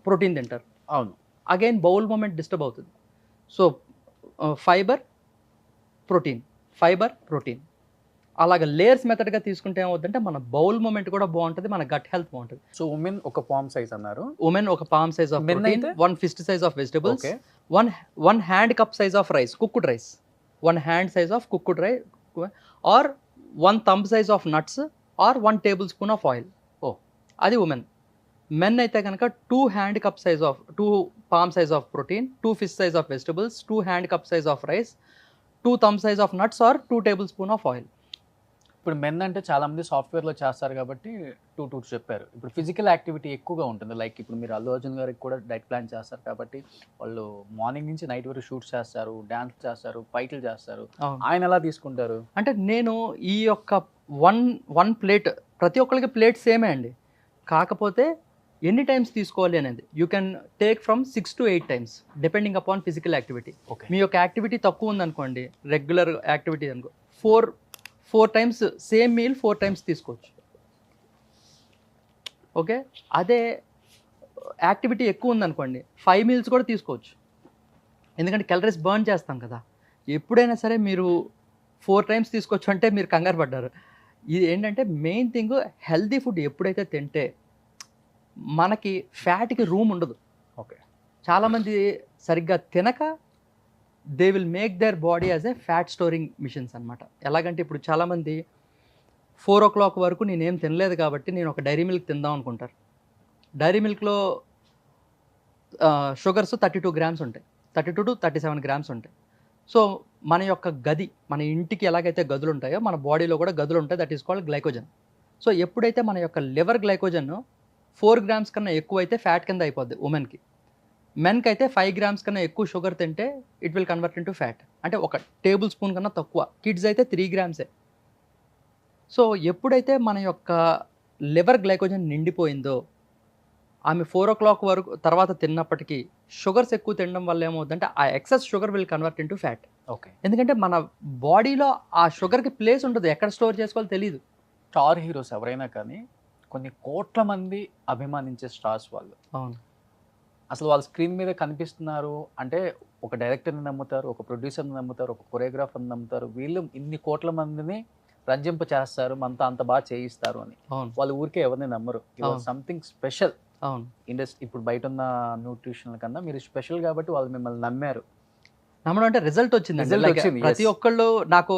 protein తింటారు. అవును. అగైన్ బౌల్ మూమెంట్ డిస్టర్బ్ అవుతుంది. So fibre protein అలాగ layers మెథడ్గా తీసుకుంటే ఏమవుతుందంటే మన బౌల్ మూమెంట్ కూడా బాగుంటుంది, మన గట్ హెల్త్ బాగుంటుంది. సో ఉమెన్ ఒక పామ్ సైజ్ అన్నారు, ఉమెన్ ఒక palm size of Men protein, అయితే? 1 fist size of vegetables, okay. one hand cup size of rice, cooked rice, 1 hand size of cooked rice, or 1 thumb size of nuts, or 1 tablespoon of oil. Oh. అది women. Men అయితే కనుక 2 hand cup size of 2 palm size of protein, 2 fist size of vegetables, 2 hand cup size of rice, 2 thumb size of nuts, or 2 tablespoon of oil. ఇప్పుడు men అంటే చాలా మంది సాఫ్ట్వేర్లో చేస్తారు కాబట్టి 2 చెప్పారు. ఇప్పుడు ఫిజికల్ యాక్టివిటీ ఎక్కువగా ఉంటుంది. లైక్ ఇప్పుడు మీరు అల్లు అర్జున్ గారికి కూడా డైట్ ప్లాన్ చేస్తారు కాబట్టి వాళ్ళు మార్నింగ్ నుంచి నైట్ వరకు షూట్స్ చేస్తారు, డ్యాన్స్ చేస్తారు, ఫైట్లు చేస్తారు. ఆయన ఎలా తీసుకుంటారు? అంటే నేను ఈ యొక్క వన్ ప్లేట్, ప్రతి ఒక్కరికి ప్లేట్ సేమే అండి, కాకపోతే ఎన్ని టైమ్స్ తీసుకోవాలి అనేది you can take from 6 to 8 times depending upon physical activity. Okay. మీ యొక్క యాక్టివిటీ తక్కువ ఉందనుకోండి, రెగ్యులర్ యాక్టివిటీ అనుకో, 4 times సేమ్ మీల్ 4 times తీసుకోవచ్చు. ఓకే. అదే యాక్టివిటీ ఎక్కువ ఉందనుకోండి 5 meals కూడా తీసుకోవచ్చు, ఎందుకంటే క్యాలరీస్ బర్న్ చేస్తాం కదా. ఎప్పుడైనా సరే మీరు 4 times తీసుకోవచ్చు అంటే మీరు కంగారు పడ్డారు. ఇది ఏంటంటే మెయిన్ థింగ్, హెల్దీ ఫుడ్ ఎప్పుడైతే తింటే మనకి ఫ్యాట్కి రూమ్ ఉండదు. ఓకే. చాలామంది సరిగ్గా తినక they will make their body as a fat storing machines అనమాట. ఎలాగంటే ఇప్పుడు చాలామంది 4 o'clock వరకు నేనేం తినలేదు కాబట్టి నేను ఒక డైరీ మిల్క్ తిందాం అనుకుంటారు. డైరీ మిల్క్లో షుగర్స్ 32 grams ఉంటాయి, 32 to 37 grams ఉంటాయి. సో మన యొక్క గది, మన ఇంటికి ఎలాగైతే గదులు ఉంటాయో మన బాడీలో కూడా గదులు ఉంటాయి, that is called glycogen. So ఎప్పుడైతే మన యొక్క లివర్ గ్లైకోజన్ 4 grams కన్నా ఎక్కువ అయితే ఫ్యాట్ కింద అయిపోద్ది ఉమెన్కి. మెన్కి అయితే 5 grams కన్నా ఎక్కువ షుగర్ తింటే it will convert into fat, అంటే 1 tablespoon కన్నా తక్కువ. కిడ్స్ అయితే 3 grams. సో ఎప్పుడైతే మన యొక్క లివర్ గ్లైకోజన్ నిండిపోయిందో, ఆమె 4 o'clock వరకు తర్వాత తిన్నప్పటికీ షుగర్స్ ఎక్కువ తినడం వల్ల ఏమవుతుందంటే ఆ excess sugar will convert into fat. Okay. ఎందుకంటే మన బాడీలో ఆ షుగర్కి ప్లేస్ ఉంటుంది, ఎక్కడ స్టోర్ చేసుకోవాలో తెలియదు. స్టార్ హీరోస్ ఎవరైనా కానీ కొన్ని కోట్ల మంది అభిమానించే స్టార్స్ వాళ్ళు. అవును. అసలు వాళ్ళు స్క్రీన్ మీద కనిపిస్తున్నారు అంటే ఒక డైరెక్టర్ని నమ్ముతారు, ఒక ప్రొడ్యూసర్ని నమ్ముతారు, ఒక కొరియోగ్రాఫర్ని నమ్ముతారు. వీళ్ళు ఇన్ని కోట్ల మందిని రంజింప చేస్తారు, మనతో అంత బాగా చేయిస్తారు అని. అవును. వాళ్ళు ఊరికే ఎవరిని నమ్మరు. Something special. అవును. ఇండస్ట్రీ ఇప్పుడు బయట ఉన్న న్యూట్రిషన్ కన్నా మీరు స్పెషల్ కాబట్టి వాళ్ళు మిమ్మల్ని నమ్మారు. నమ్మడం అంటే రిజల్ట్ వచ్చింది. Result వచ్చింది, ప్రతి yes. ఒక్కళ్ళు నాకు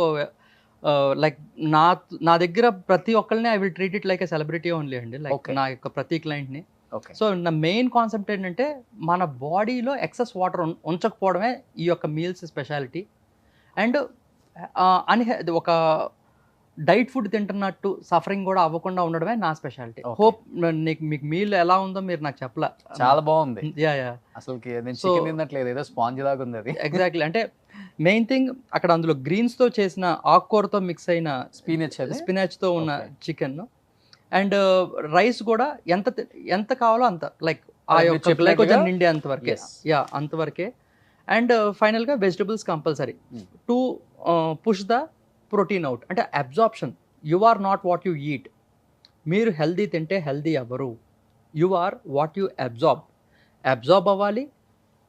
లైక్ నా నా దగ్గర ప్రతి ఒక్కరిని I will treat it like a celebrity only అండి, లైక్ Okay. నా యొక్క ప్రతి క్లయింట్ని. ఓకే. సో నా మెయిన్ కాన్సెప్ట్ ఏంటంటే మన బాడీలో ఎక్సెస్ వాటర్ ఉంచకపోవడమే ఈ యొక్క మీల్స్ స్పెషాలిటీ. అండ్ ఒక డైట్ ఫుడ్ తింటున్నట్టు సఫరింగ్ కూడా అవ్వకుండా ఉండడమే నా స్పెషాలిటీ. Okay. హోప్ మీకు మీల్ ఎలా ఉందో మీరు నాకు చెప్పలా. చాలా బాగుంది. యా యా అసలు నేను So- చికెన్ తిన్నట్లేదు, ఏదో స్పాంజ్ లాగా ఉంది అది. ఎగ్జాక్ట్లీ. అంటే మెయిన్ థింగ్ అక్కడ అందులో గ్రీన్స్తో చేసిన ఆకుకూరతో మిక్స్ అయిన స్పీనచ్ అది. స్పినాచ్తో ఉన్న Okay. చికెన్ అండ్ రైస్ కూడా ఎంత కావాలో అంత, లైక్ ఆ మీరు యొక్క చెప్పినట్టుగా- గ్లైకోజన్ నిండి అంతవరకే. Yes. యా అంతవరకే. అండ్ ఫైనల్గా vegetables compulsory Hmm. To push the protein out. అంటే absorption, you are not what you eat. మీరు హెల్దీ తింటే హెల్దీ అవ్వరు, you are what you absorb అవ్వాలి,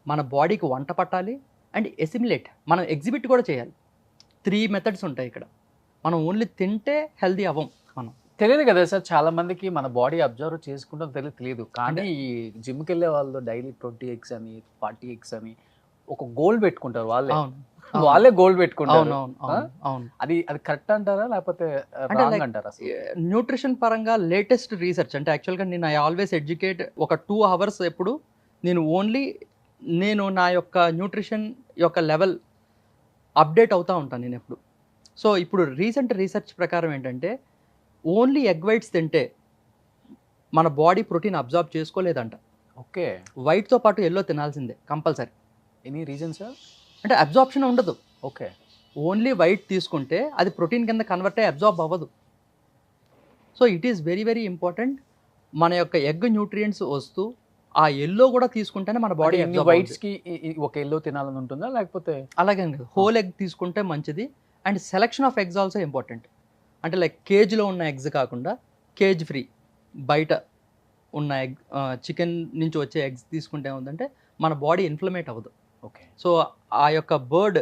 మన బాడీకి వంట పట్టాలి అండ్ ఎసిమిలేట్, మనం ఎగ్జిబిట్ కూడా చేయాలి. 3 మెథడ్స్ ఉంటాయి ఇక్కడ. మనం ఓన్లీ తింటే హెల్దీ అవ్వం మనం. తెలియదు కదా సార్, చాలా మందికి మన బాడీ అబ్జర్వ్ చేసుకుంటాం తెలియదు. కానీ ఈ జిమ్కి వెళ్ళే వాళ్ళు డైలీ 20 ఎగ్స్ అని 40 ఎగ్స్ అని ఒక గోల్ పెట్టుకుంటారు వాళ్ళే. అవును వాళ్ళే గోల్ పెట్టుకుంటారు. అవును అవును అవును. అది కరెక్ట్ అంటారా లేకపోతే అంటే రాంగ్ like- అంటారా అసలు? న్యూట్రిషన్ పరంగా లేటెస్ట్ రీసెర్చ్ అంటే యాక్చువల్గా నేను ఐ ఆల్వేస్ ఎడ్యుకేట్. ఒక 2 hours ఎప్పుడు నేను నా యొక్క న్యూట్రిషన్ యొక్క లెవెల్ అప్డేట్ అవుతూ ఉంటాను నేను ఎప్పుడు. సో ఇప్పుడు రీసెంట్ రీసెర్చ్ ప్రకారం ఏంటంటే ఓన్లీ ఎగ్ వైట్స్ తింటే మన బాడీ ప్రోటీన్ అబ్జార్బ్ చేసుకోలేదంట. ఓకే. వైట్తో పాటు ఎల్లో తినాల్సిందే కంపల్సరీ. Any reason sir? అంటే అబ్జార్ప్షన్ ఉండదు. ఓకే. ఓన్లీ వైట్ తీసుకుంటే అది ప్రోటీన్ కింద కన్వర్ట్ అయ్యి అబ్జార్బ్ అవ్వదు. So it is very very important. మన యొక్క ఎగ్ న్యూట్రియంట్స్ వస్తూ ఆ ఎల్లో కూడా తీసుకుంటేనే మన బాడీ వైట్స్ కి ఒక ఎల్లో తినాలని ఉంటుందా లేకపోతే? అలాగే హోల్ ఎగ్ తీసుకుంటే మంచిది. And selection of eggs also important. అంటే లైక్ కేజ్లో ఉన్న ఎగ్స్ కాకుండా కేజ్ ఫ్రీ బయట ఉన్న ఎగ్, చికెన్ నుంచి వచ్చే ఎగ్స్ తీసుకుంటే ఏముందంటే మన బాడీ ఇన్ఫ్లమేట్ అవ్వదు. ఓకే. సో ఆ యొక్క బర్డ్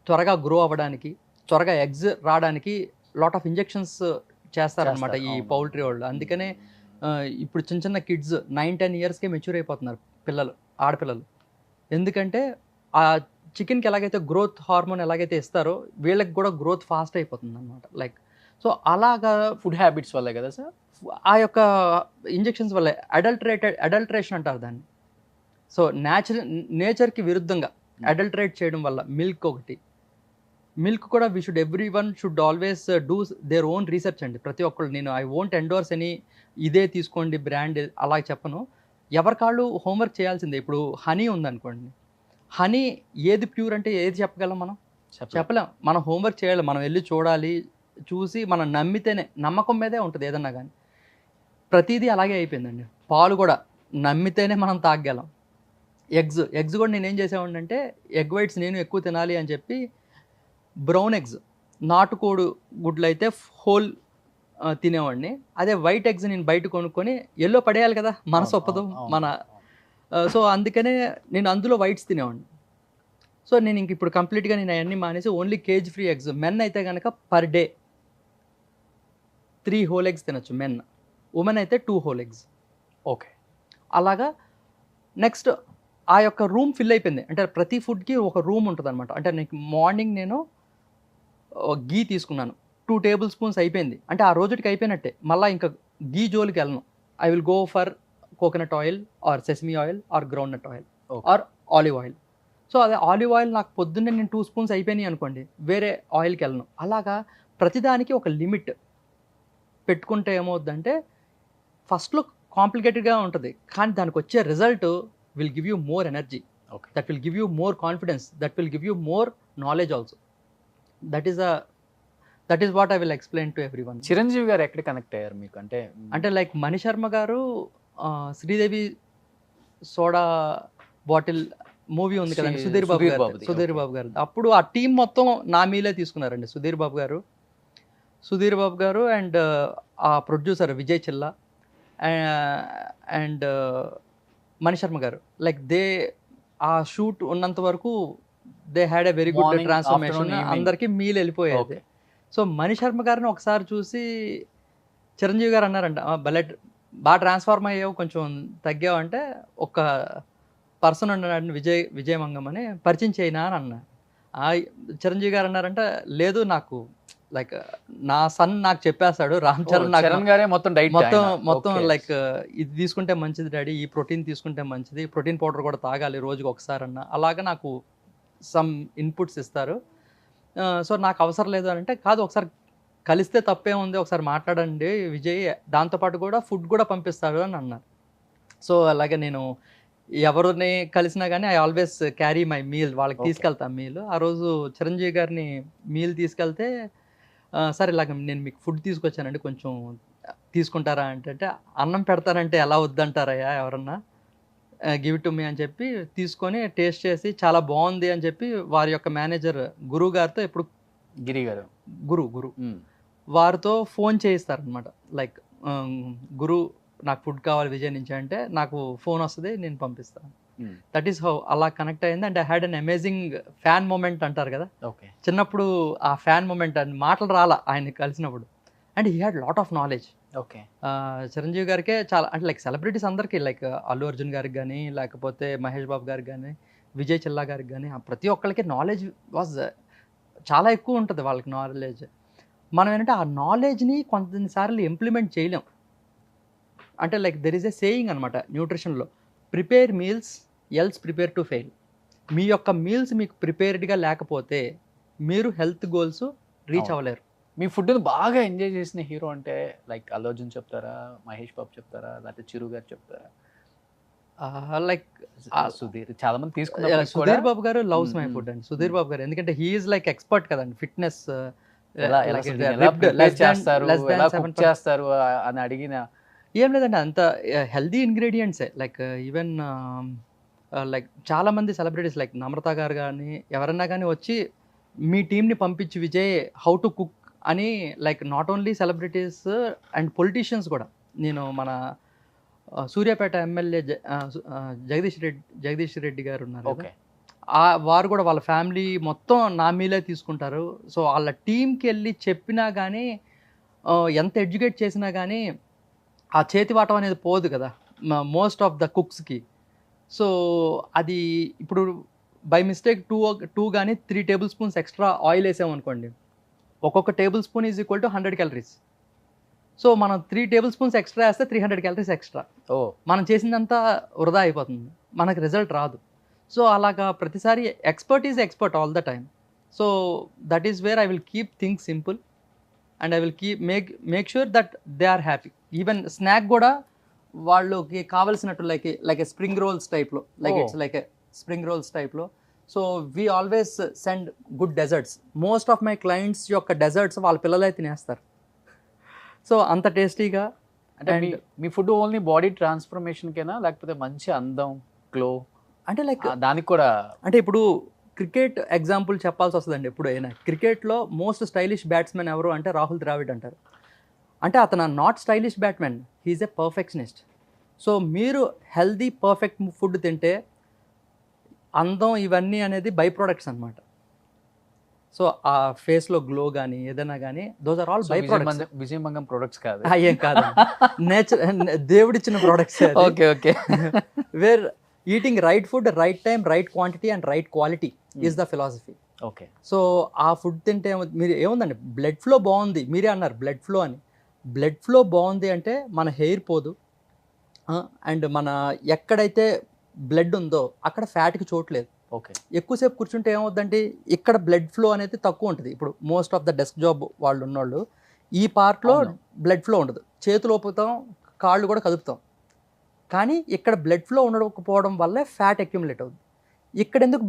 త్వరగా గ్రో అవ్వడానికి, త్వరగా ఎగ్స్ రావడానికి లాట్ ఆఫ్ ఇంజెక్షన్స్ చేస్తారనమాట ఈ అవును. పౌల్ట్రీ వాళ్ళు. అందుకనే ఇప్పుడు చిన్న చిన్న కిడ్స్ 9-10 ఇయర్స్కే మెచ్యూర్ అయిపోతున్నారు పిల్లలు, ఆడపిల్లలు. ఎందుకంటే ఆ చికెన్కి ఎలాగైతే గ్రోత్ హార్మోన్ ఎలాగైతే ఇస్తారో వీళ్ళకి కూడా గ్రోత్ ఫాస్ట్ అయిపోతుంది అనమాట. లైక్ సో అలాగా ఫుడ్ హ్యాబిట్స్ వల్లే కదా సార్? ఆ యొక్క ఇంజెక్షన్స్ వల్ల అడల్టరేషన్ అంటారు దాన్ని. సో నేచర్కి విరుద్ధంగా అడల్టరేట్ చేయడం వల్ల మిల్క్ కూడా every one should always do their own research అండి. ప్రతి ఒక్కళ్ళు, నేను ఐ వోంట్ ఎండోర్స్ అని ఇదే తీసుకోండి బ్రాండ్ అలా చెప్పను. ఎవరికాళ్ళు హోంవర్క్ చేయాల్సిందే. ఇప్పుడు హనీ ఉందనుకోండి, హనీ ఏది ప్యూర్ అంటే ఏది చెప్పగలం మనం? చెప్పలేం. మనం హోంవర్క్ చేయాలి, మనం వెళ్ళి చూడాలి, చూసి మనం నమ్మితేనే, నమ్మకం మీదే ఉంటుంది ఏదన్నా కానీ. ప్రతిదీ అలాగే అయిపోయిందండి. పాలు కూడా నమ్మితేనే మనం తాగగలం. ఎగ్స్ కూడా నేనేం చేసేవాడిని అంటే ఎగ్ వైట్స్ నేను ఎక్కువ తినాలి అని చెప్పి బ్రౌన్ ఎగ్స్, నాటుకోడు గుడ్లు అయితే హోల్ తినేవాడిని. అదే వైట్ ఎగ్స్ నేను బయట కొనుక్కొని ఎల్లో పడేయాలి కదా, మనసు ఒప్పదు మన. సో అందుకనే నేను అందులో వైట్స్ తినేవాడిని. సో నేను ఇంక ఇప్పుడు కంప్లీట్గా నేను అవన్నీ మానేసి only cage free eggs. Men అయితే కనుక పర్ డే 3 whole eggs తినచ్చు మెన్. ఉమెన్ అయితే 2 whole eggs. ఓకే. అలాగా నెక్స్ట్ ఆ యొక్క రూమ్ ఫిల్ అయిపోయింది. అంటే ప్రతి ఫుడ్కి ఒక రూమ్ ఉంటుంది అనమాట. అంటే నీకు మార్నింగ్ నేను గీ తీసుకున్నాను, 2 tablespoons అయిపోయింది అంటే ఆ రోజుకి అయిపోయినట్టే. మళ్ళీ ఇంకా గీ జోలికి వెళ్ళను. I will go for coconut oil are sesame oil are groundnut oil are olive oil. So అదే ఆలివ్ ఆయిల్ నాకు పొద్దున్నే నేను 2 spoons అయిపోయినాయి అనుకోండి, వేరే ఆయిల్కి వెళ్ళను. అలాగా ప్రతిదానికి ఒక లిమిట్ పెట్టుకుంటే ఏమవుద్దంటే ఫస్ట్లో కాంప్లికేటెడ్గా ఉంటుంది, కానీ దానికి వచ్చే result will give you more energy, okay. That will give you more confidence, that will give you more knowledge also. That is what I will explain to every one. Chiranjeevi garu ఎక్కడ కనెక్ట్ అయ్యారు మీకు? అంటే లైక్ మణిశర్మ గారు Sridevi soda bottle movie ఉంది కదండి, సుధీర్ బాబు గారు. అప్పుడు ఆ టీం మొత్తం నా మీలే తీసుకున్నారండి. సుధీర్ బాబు గారు అండ్ ఆ ప్రొడ్యూసర్ విజయ్ చిల్లా అండ్ మణిశర్మ గారు, లైక్ ఆ షూట్ ఉన్నంత వరకు they had a very good Morning, transformation. afternoon, evening. అందరికీ మీల్ వెళ్ళిపోయేది. Okay. సో మణిశర్మ గారిని ఒకసారి చూసి చిరంజీవి గారు అన్నారంట, బాగా ట్రాన్స్ఫార్మ్ అయ్యావు, కొంచెం తగ్గావు అంటే ఒక పర్సన్ ఉన్నాడు విజయమంగం అని, పరిచయం చేయనా అని అన్నా. చిరంజీవి గారు అన్నారంట, లేదు నాకు లైక్ నా సన్ నాకు చెప్పేస్తాడు, రామ్ చరణ్ నాకు చరణ్ గారే మొత్తం డైట్ మొత్తం లైక్ ఇది తీసుకుంటే మంచిది డాడీ, ఈ ప్రోటీన్ తీసుకుంటే మంచిది, ప్రోటీన్ పౌడర్ కూడా తాగాలి రోజుకి ఒకసారి అన్న, అలాగా నాకు సమ్ ఇన్పుట్స్ ఇస్తారు. సో నాకు అవసరం లేదు అని అంటే, కాదు ఒకసారి కలిస్తే తప్పే ఉంది, ఒకసారి మాట్లాడండి విజయ్, దాంతోపాటు కూడా ఫుడ్ కూడా పంపిస్తాడు అని అన్నారు. సో అలాగే నేను ఎవరిని కలిసినా కానీ I always carry my meal, వాళ్ళకి తీసుకెళ్తాను మీల్. ఆ రోజు చిరంజీవి గారిని మీల్ తీసుకెళ్తే సరే ఇలాగ నేను మీకు ఫుడ్ తీసుకొచ్చానండి, కొంచెం తీసుకుంటారా అంటే అన్నం పెడతారంటే ఎలా వద్దంటారయ్యా ఎవరన్నా, గివ్ ఇట్ టు మీ అని చెప్పి తీసుకొని టేస్ట్ చేసి చాలా బాగుంది అని చెప్పి వారి యొక్క మేనేజర్ గురువు గారితో ఎప్పుడు గిరి గారు గురు వారితో ఫోన్ చేయిస్తారనమాట. లైక్ గురు నాకు ఫుడ్ కావాలి విజయ్ నుంచి అంటే నాకు ఫోన్ వస్తుంది, నేను పంపిస్తాను. దట్ ఈస్ హౌ అలా కనెక్ట్ అయింది. And I had an amazing fan moment అంటారు కదా, చిన్నప్పుడు ఆ ఫ్యాన్ మూమెంట్ అని మాటలు రాలా ఆయన కలిసినప్పుడు. And he had lot of knowledge. Chiranjeevi గారికే చాలా అంటే లైక్ సెలబ్రిటీస్ అందరికీ, లైక్ అల్లు అర్జున్ గారికి కానీ, లేకపోతే మహేష్ బాబు గారికి కానీ, విజయ్ చిల్లా గారికి కానీ, ప్రతి ఒక్కరికి నాలెడ్జ్ వాజ్ చాలా ఎక్కువ ఉంటుంది వాళ్ళకి నాలెడ్జ్. మనం ఏంటంటే ఆ నాలెడ్జ్ని కొన్నిసార్లు ఇంప్లిమెంట్ చేయలేం. అంటే like there is a saying అనమాట న్యూట్రిషన్లో, prepare meals else prepare to fail. మీ యొక్క మీల్స్ మీకు ప్రిపేర్డ్గా లేకపోతే మీరు హెల్త్ గోల్స్ రీచ్ అవ్వలేరు. మీ ఫుడ్ని బాగా ఎంజాయ్ చేసిన హీరో అంటే లైక్ అల్లు అర్జున్ చెప్తారా, మహేష్ బాబు చెప్తారా, లేకపోతే చిరు గారు చెప్తారా? లైక్ సుధీర్, చాలా మంది తీసుకున్నారు. సుధీర్ బాబు గారు లవ్స్ మై ఫుడ్ అండి. సుధీర్ బాబు గారు ఎందుకంటే హీఈస్ లైక్ ఎక్స్పర్ట్ కదండి, ఫిట్నెస్ చేస్తారు అని అడిగిన ఏం లేదండి, అంత హెల్దీ ఇంగ్రీడియంట్సే. లైక్ ఈవెన్ లైక్ చాలామంది సెలబ్రిటీస్ లైక్ నమ్రత గారు కానీ ఎవరన్నా కానీ వచ్చి మీ టీంని పంపించి విజయ్ హౌ టు కుక్ అని, like not only celebrities and politicians కూడా. నేను మన సూర్యాపేట ఎమ్మెల్యే జగదీష్ రెడ్డి గారు ఉన్నారు, వారు కూడా వాళ్ళ ఫ్యామిలీ మొత్తం నా మీలే తీసుకుంటారు. సో వాళ్ళ టీంకి వెళ్ళి చెప్పినా కానీ, ఎంత ఎడ్యుకేట్ చేసినా కానీ ఆ చేతివాటం అనేది పోదు కదా మోస్ట్ ఆఫ్ ద కుక్స్కి. సో అది ఇప్పుడు బై మిస్టేక్ 2 కానీ 3 టేబుల్ స్పూన్స్ ఎక్స్ట్రా ఆయిల్ వేసామనుకోండి, ఒక్కొక్క table spoon is equal to 100 calories. So మనం 3 టేబుల్ స్పూన్స్ ఎక్స్ట్రా వేస్తే 300 క్యాలరీస్ ఎక్స్ట్రా. మనం చేసిందంతా వృధా అయిపోతుంది, మనకు రిజల్ట్ రాదు. సో అలాగా ప్రతిసారి expert is expert all the time. So that is where I will keep things simple and I will make sure that they are happy. Even snack కూడా వాళ్ళకి కావాల్సినట్టు లైక్ స్ప్రింగ్ రోల్స్ టైప్లో, like it's like spring rolls టైప్లో. So we always send good desserts. Most of my clients యొక్క desserts వాళ్ళ పిల్లలే తినేస్తారు. So అంత టేస్టీగా. అంటే మీ ఫుడ్ ఓన్లీ బాడీ ట్రాన్స్ఫర్మేషన్కేనా, లేకపోతే మంచి అందం గ్లో అంటే లైక్ దానికి కూడా? అంటే ఇప్పుడు క్రికెట్ ఎగ్జాంపుల్ చెప్పాల్సి వస్తుందండి ఎప్పుడైనా. క్రికెట్లో మోస్ట్ స్టైలిష్ బ్యాట్స్మెన్ ఎవరు అంటే రాహుల్ ద్రావిడ్ అంటారు. అంటే అతను not stylish batsmen, he is a perfectionist. So మీరు హెల్దీ పర్ఫెక్ట్ ఫుడ్ తింటే అందం ఇవన్నీ అనేది బై ప్రొడక్ట్స్ అనమాట. సో ఆ ఫేస్లో గ్లో కానీ ఏదైనా కానీ those are all by products. Vijayamangam products కాదు, ఏం కాదు, దేవుడిచ్చిన products. Okay we're eating right food, right time, right quantity and right quality is the philosophy. Okay. So ఆ ఫుడ్ తింటే మీరు ఏముందండి, బ్లడ్ ఫ్లో బాగుంది, మీరే అన్నారు బ్లడ్ ఫ్లో అని. బ్లడ్ ఫ్లో బాగుంది అంటే మన హెయిర్ పోదు, అండ్ మన ఎక్కడైతే బ్లడ్ ఉందో అక్కడ ఫ్యాట్కి చోట్లేదు. ఓకే. ఎక్కువసేపు కూర్చుంటే ఏమవుద్దంటే ఇక్కడ బ్లడ్ ఫ్లో అనేది తక్కువ ఉంటుంది. ఇప్పుడు most of the desk job వాళ్ళు ఉన్నోళ్ళు ఈ పార్ట్లో బ్లడ్ ఫ్లో ఉండదు. చేతులు ఊపుతాం, కాళ్ళు కూడా కదుపుతాం, కానీ ఇక్కడ బ్లడ్ ఫ్లో ఉండకపోవడం వల్ల ఫ్యాట్ అక్యుములేట్ అవుతుంది. ఇక్కడ ఎందుకు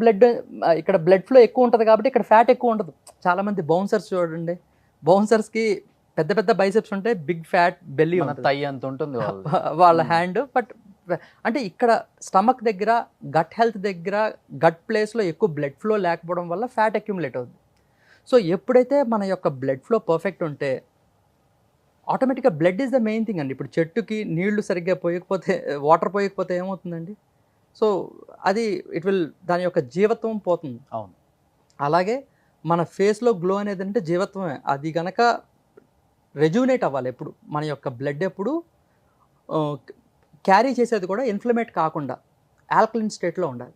ఇక్కడ బ్లడ్ ఫ్లో ఎక్కువ ఉంటుంది కాబట్టి ఇక్కడ ఫ్యాట్ ఎక్కువ ఉండదు. చాలామంది బౌన్సర్స్ చూడండి, బౌన్సర్స్కి పెద్ద పెద్ద బైసెప్స్ ఉంటాయి, బిగ్ ఫ్యాట్ బెల్లీ ఉంటుంది వాళ్ళ హ్యాండ్. బట్ అంటే ఇక్కడ స్టమక్ దగ్గర, గట్ హెల్త్ దగ్గర, గట్ ప్లేస్లో ఎక్కువ బ్లడ్ ఫ్లో లేకపోవడం వల్ల ఫ్యాట్ అక్యుములేట్ అవుతుంది. సో ఎప్పుడైతే మన యొక్క బ్లడ్ ఫ్లో పర్ఫెక్ట్ ఉంటే ఆటోమేటిక్గా blood is the main thing అండి. ఇప్పుడు చెట్టుకి నీళ్లు సరిగ్గా పోయకపోతే, వాటర్ పోయకపోతే ఏమవుతుందండి? సో అది దాని యొక్క జీవత్వం పోతుంది. అవును. అలాగే మన ఫేస్లో గ్లో అనేది అంటే జీవత్వమే. అది కనుక రెజ్యూనేట్ అవ్వాలి ఎప్పుడు, మన యొక్క బ్లడ్ ఎప్పుడు క్యారీ చేసేది కూడా ఇన్ఫ్లమేట్ కాకుండా ఆల్కలైన్ స్టేట్లో ఉండాలి.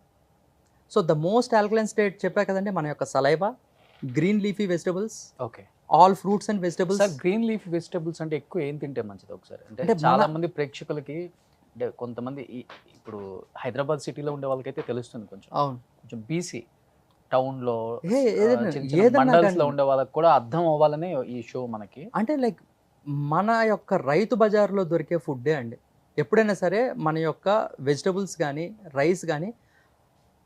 So the most alkaline state చెప్పా కదండి, మన యొక్క saliva, green leafy vegetables, okay, all fruits and vegetables. Sir green leaf vegetables అంటే ఎక్కువ ఏం తింటే మంచిది ఒకసారి? అంటే అంటే చాలా మన- మంది ప్రేక్షకులకి, అంటే కొంతమంది ఇప్పుడు హైదరాబాద్ సిటీలో ఉండే వాళ్ళకైతే తెలుస్తుంది, కొంచెం అవును, కొంచెం బీసీ టౌన్లో ఏదన్నా మండల్స్ లో కానీ. ఉండే వాళ్ళకి కూడా అర్థం అవ్వాలనే ఈ షో మనకి. అంటే లైక్ మన యొక్క రైతు బజార్లో దొరికే ఫుడ్డే అండి. ఎప్పుడైనా సరే మన యొక్క వెజిటబుల్స్ కానీ రైస్ కానీ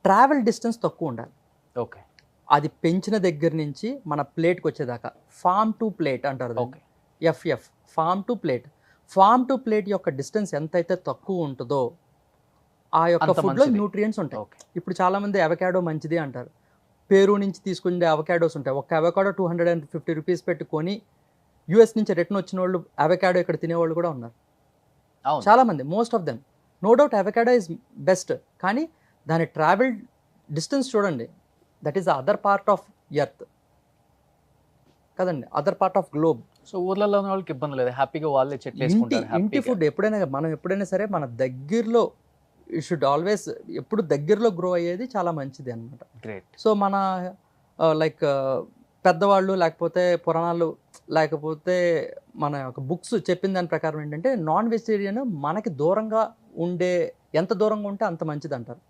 ట్రావెల్ డిస్టెన్స్ తక్కువ ఉండాలి. ఓకే అది పెంచిన దగ్గర నుంచి మన ప్లేట్కి వచ్చేదాకా ఫామ్ టు ప్లేట్ అంటారు. Okay F F, farm to plate. Farm to plate యొక్క డిస్టెన్స్ ఎంతైతే తక్కువ ఉంటుందో ఆ యొక్క అంత ఫుడ్లో మంచిది. న్యూట్రియంట్స్ ఉంటాయి. ఓకే ఇప్పుడు చాలామంది అవకాడో మంచిది అంటారు. పేరు నుంచి తీసుకునే అవకాడోస్ ఉంటాయి. ఒక అవకాడో 250 రూపీస్ పెట్టుకొని యూఎస్ నుంచి రిటర్న్ వచ్చిన వాళ్ళు అవకాడో ఇక్కడ తినేవాళ్ళు కూడా ఉన్నారు అవును. చాలామంది. Most of them. No doubt avocado is best, కానీ దాని ట్రావెల్ డిస్టెన్స్ చూడండి. That is the other part of earth కదండి, other part of globe. So ఊర్లలో ఉన్న వాళ్ళకి ఇబ్బంది లేదు, హ్యాపీగా వాళ్ళే చెట్లు ఇంటి వేసుకుంటారు ఇంటి హ్యాపీగా. ఫుడ్ మనం ఎప్పుడైనా సరే మన దగ్గరలో షుడ్ ఆల్వేస్, ఎప్పుడు దగ్గరలో గ్రో అయ్యేది చాలా మంచిది అనమాట. గ్రేట్. సో మన లైక్ పెద్దవాళ్ళు లేకపోతే పురాణాలు లేకపోతే మన యొక్క బుక్స్ చెప్పిన దాని ప్రకారం ఏంటంటే నాన్ వెజిటేరియన్ మనకి దూరంగా ఉండే, ఎంత దూరంగా ఉంటే అంత మంచిది అంటారు.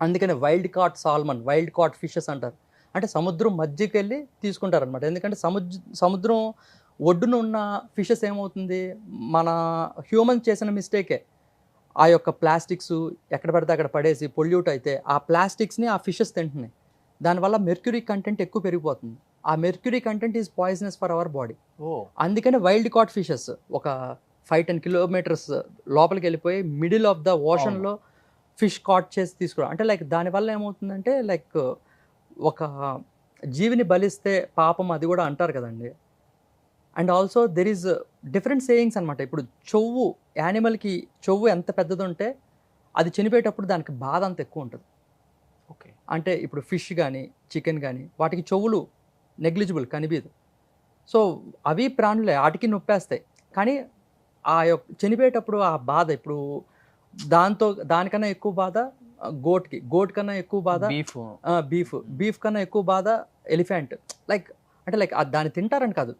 అందుకని wild caught salmon, wild caught fishes అంటారు. అంటే సముద్రం మధ్యకి వెళ్ళి తీసుకుంటారు అనమాట. ఎందుకంటే సముద్రం ఒడ్డున ఉన్న ఫిషెస్ ఏమవుతుంది, మన హ్యూమన్ చేసిన మిస్టేకే. ఆ యొక్క ప్లాస్టిక్స్ ఎక్కడ పడితే అక్కడ పడేసి పొల్యూట్ అయితే ఆ ప్లాస్టిక్స్ని ఆ ఫిషెస్ తింటున్నాయి. దానివల్ల మెర్క్యూరీ కంటెంట్ ఎక్కువ పెరిగిపోతుంది. ఆ mercury content is poisonous for our body. ఓ అందుకని వైల్డ్ కాట్ ఫిషెస్ ఒక 5-10 కిలోమీటర్స్ లోపలికి వెళ్ళిపోయి మిడిల్ ఆఫ్ ద ఓషన్లో ఫిష్ కాట్ చేసి తీసుకురా. అంటే లైక్ దానివల్ల ఏమవుతుందంటే లైక్ ఒక జీవిని బలిస్తే పాపం అది కూడా అంటారు కదండి. And also there is different sayings అనమాట. ఇప్పుడు యానిమల్కి చెవు ఎంత పెద్దది ఉంటే అది చనిపోయేటప్పుడు దానికి బాధ అంత ఎక్కువ ఉంటుంది. ఓకే అంటే ఇప్పుడు ఫిష్ కానీ చికెన్ కానీ వాటికి చెవులు నెగ్లిజిబుల్, కనిపించదు. సో అవి ప్రాణులే, వాటికి నొప్పేస్తాయి. కానీ ఆ యొక్క చనిపోయేటప్పుడు ఆ బాధ, ఇప్పుడు దానికన్నా ఎక్కువ బాధ గోట్ కన్నా ఎక్కువ బాధ బీఫ్ కన్నా ఎక్కువ బాధ ఎలిఫెంట్. లైక్ అంటే లైక్ దాన్ని తింటారని కాదు.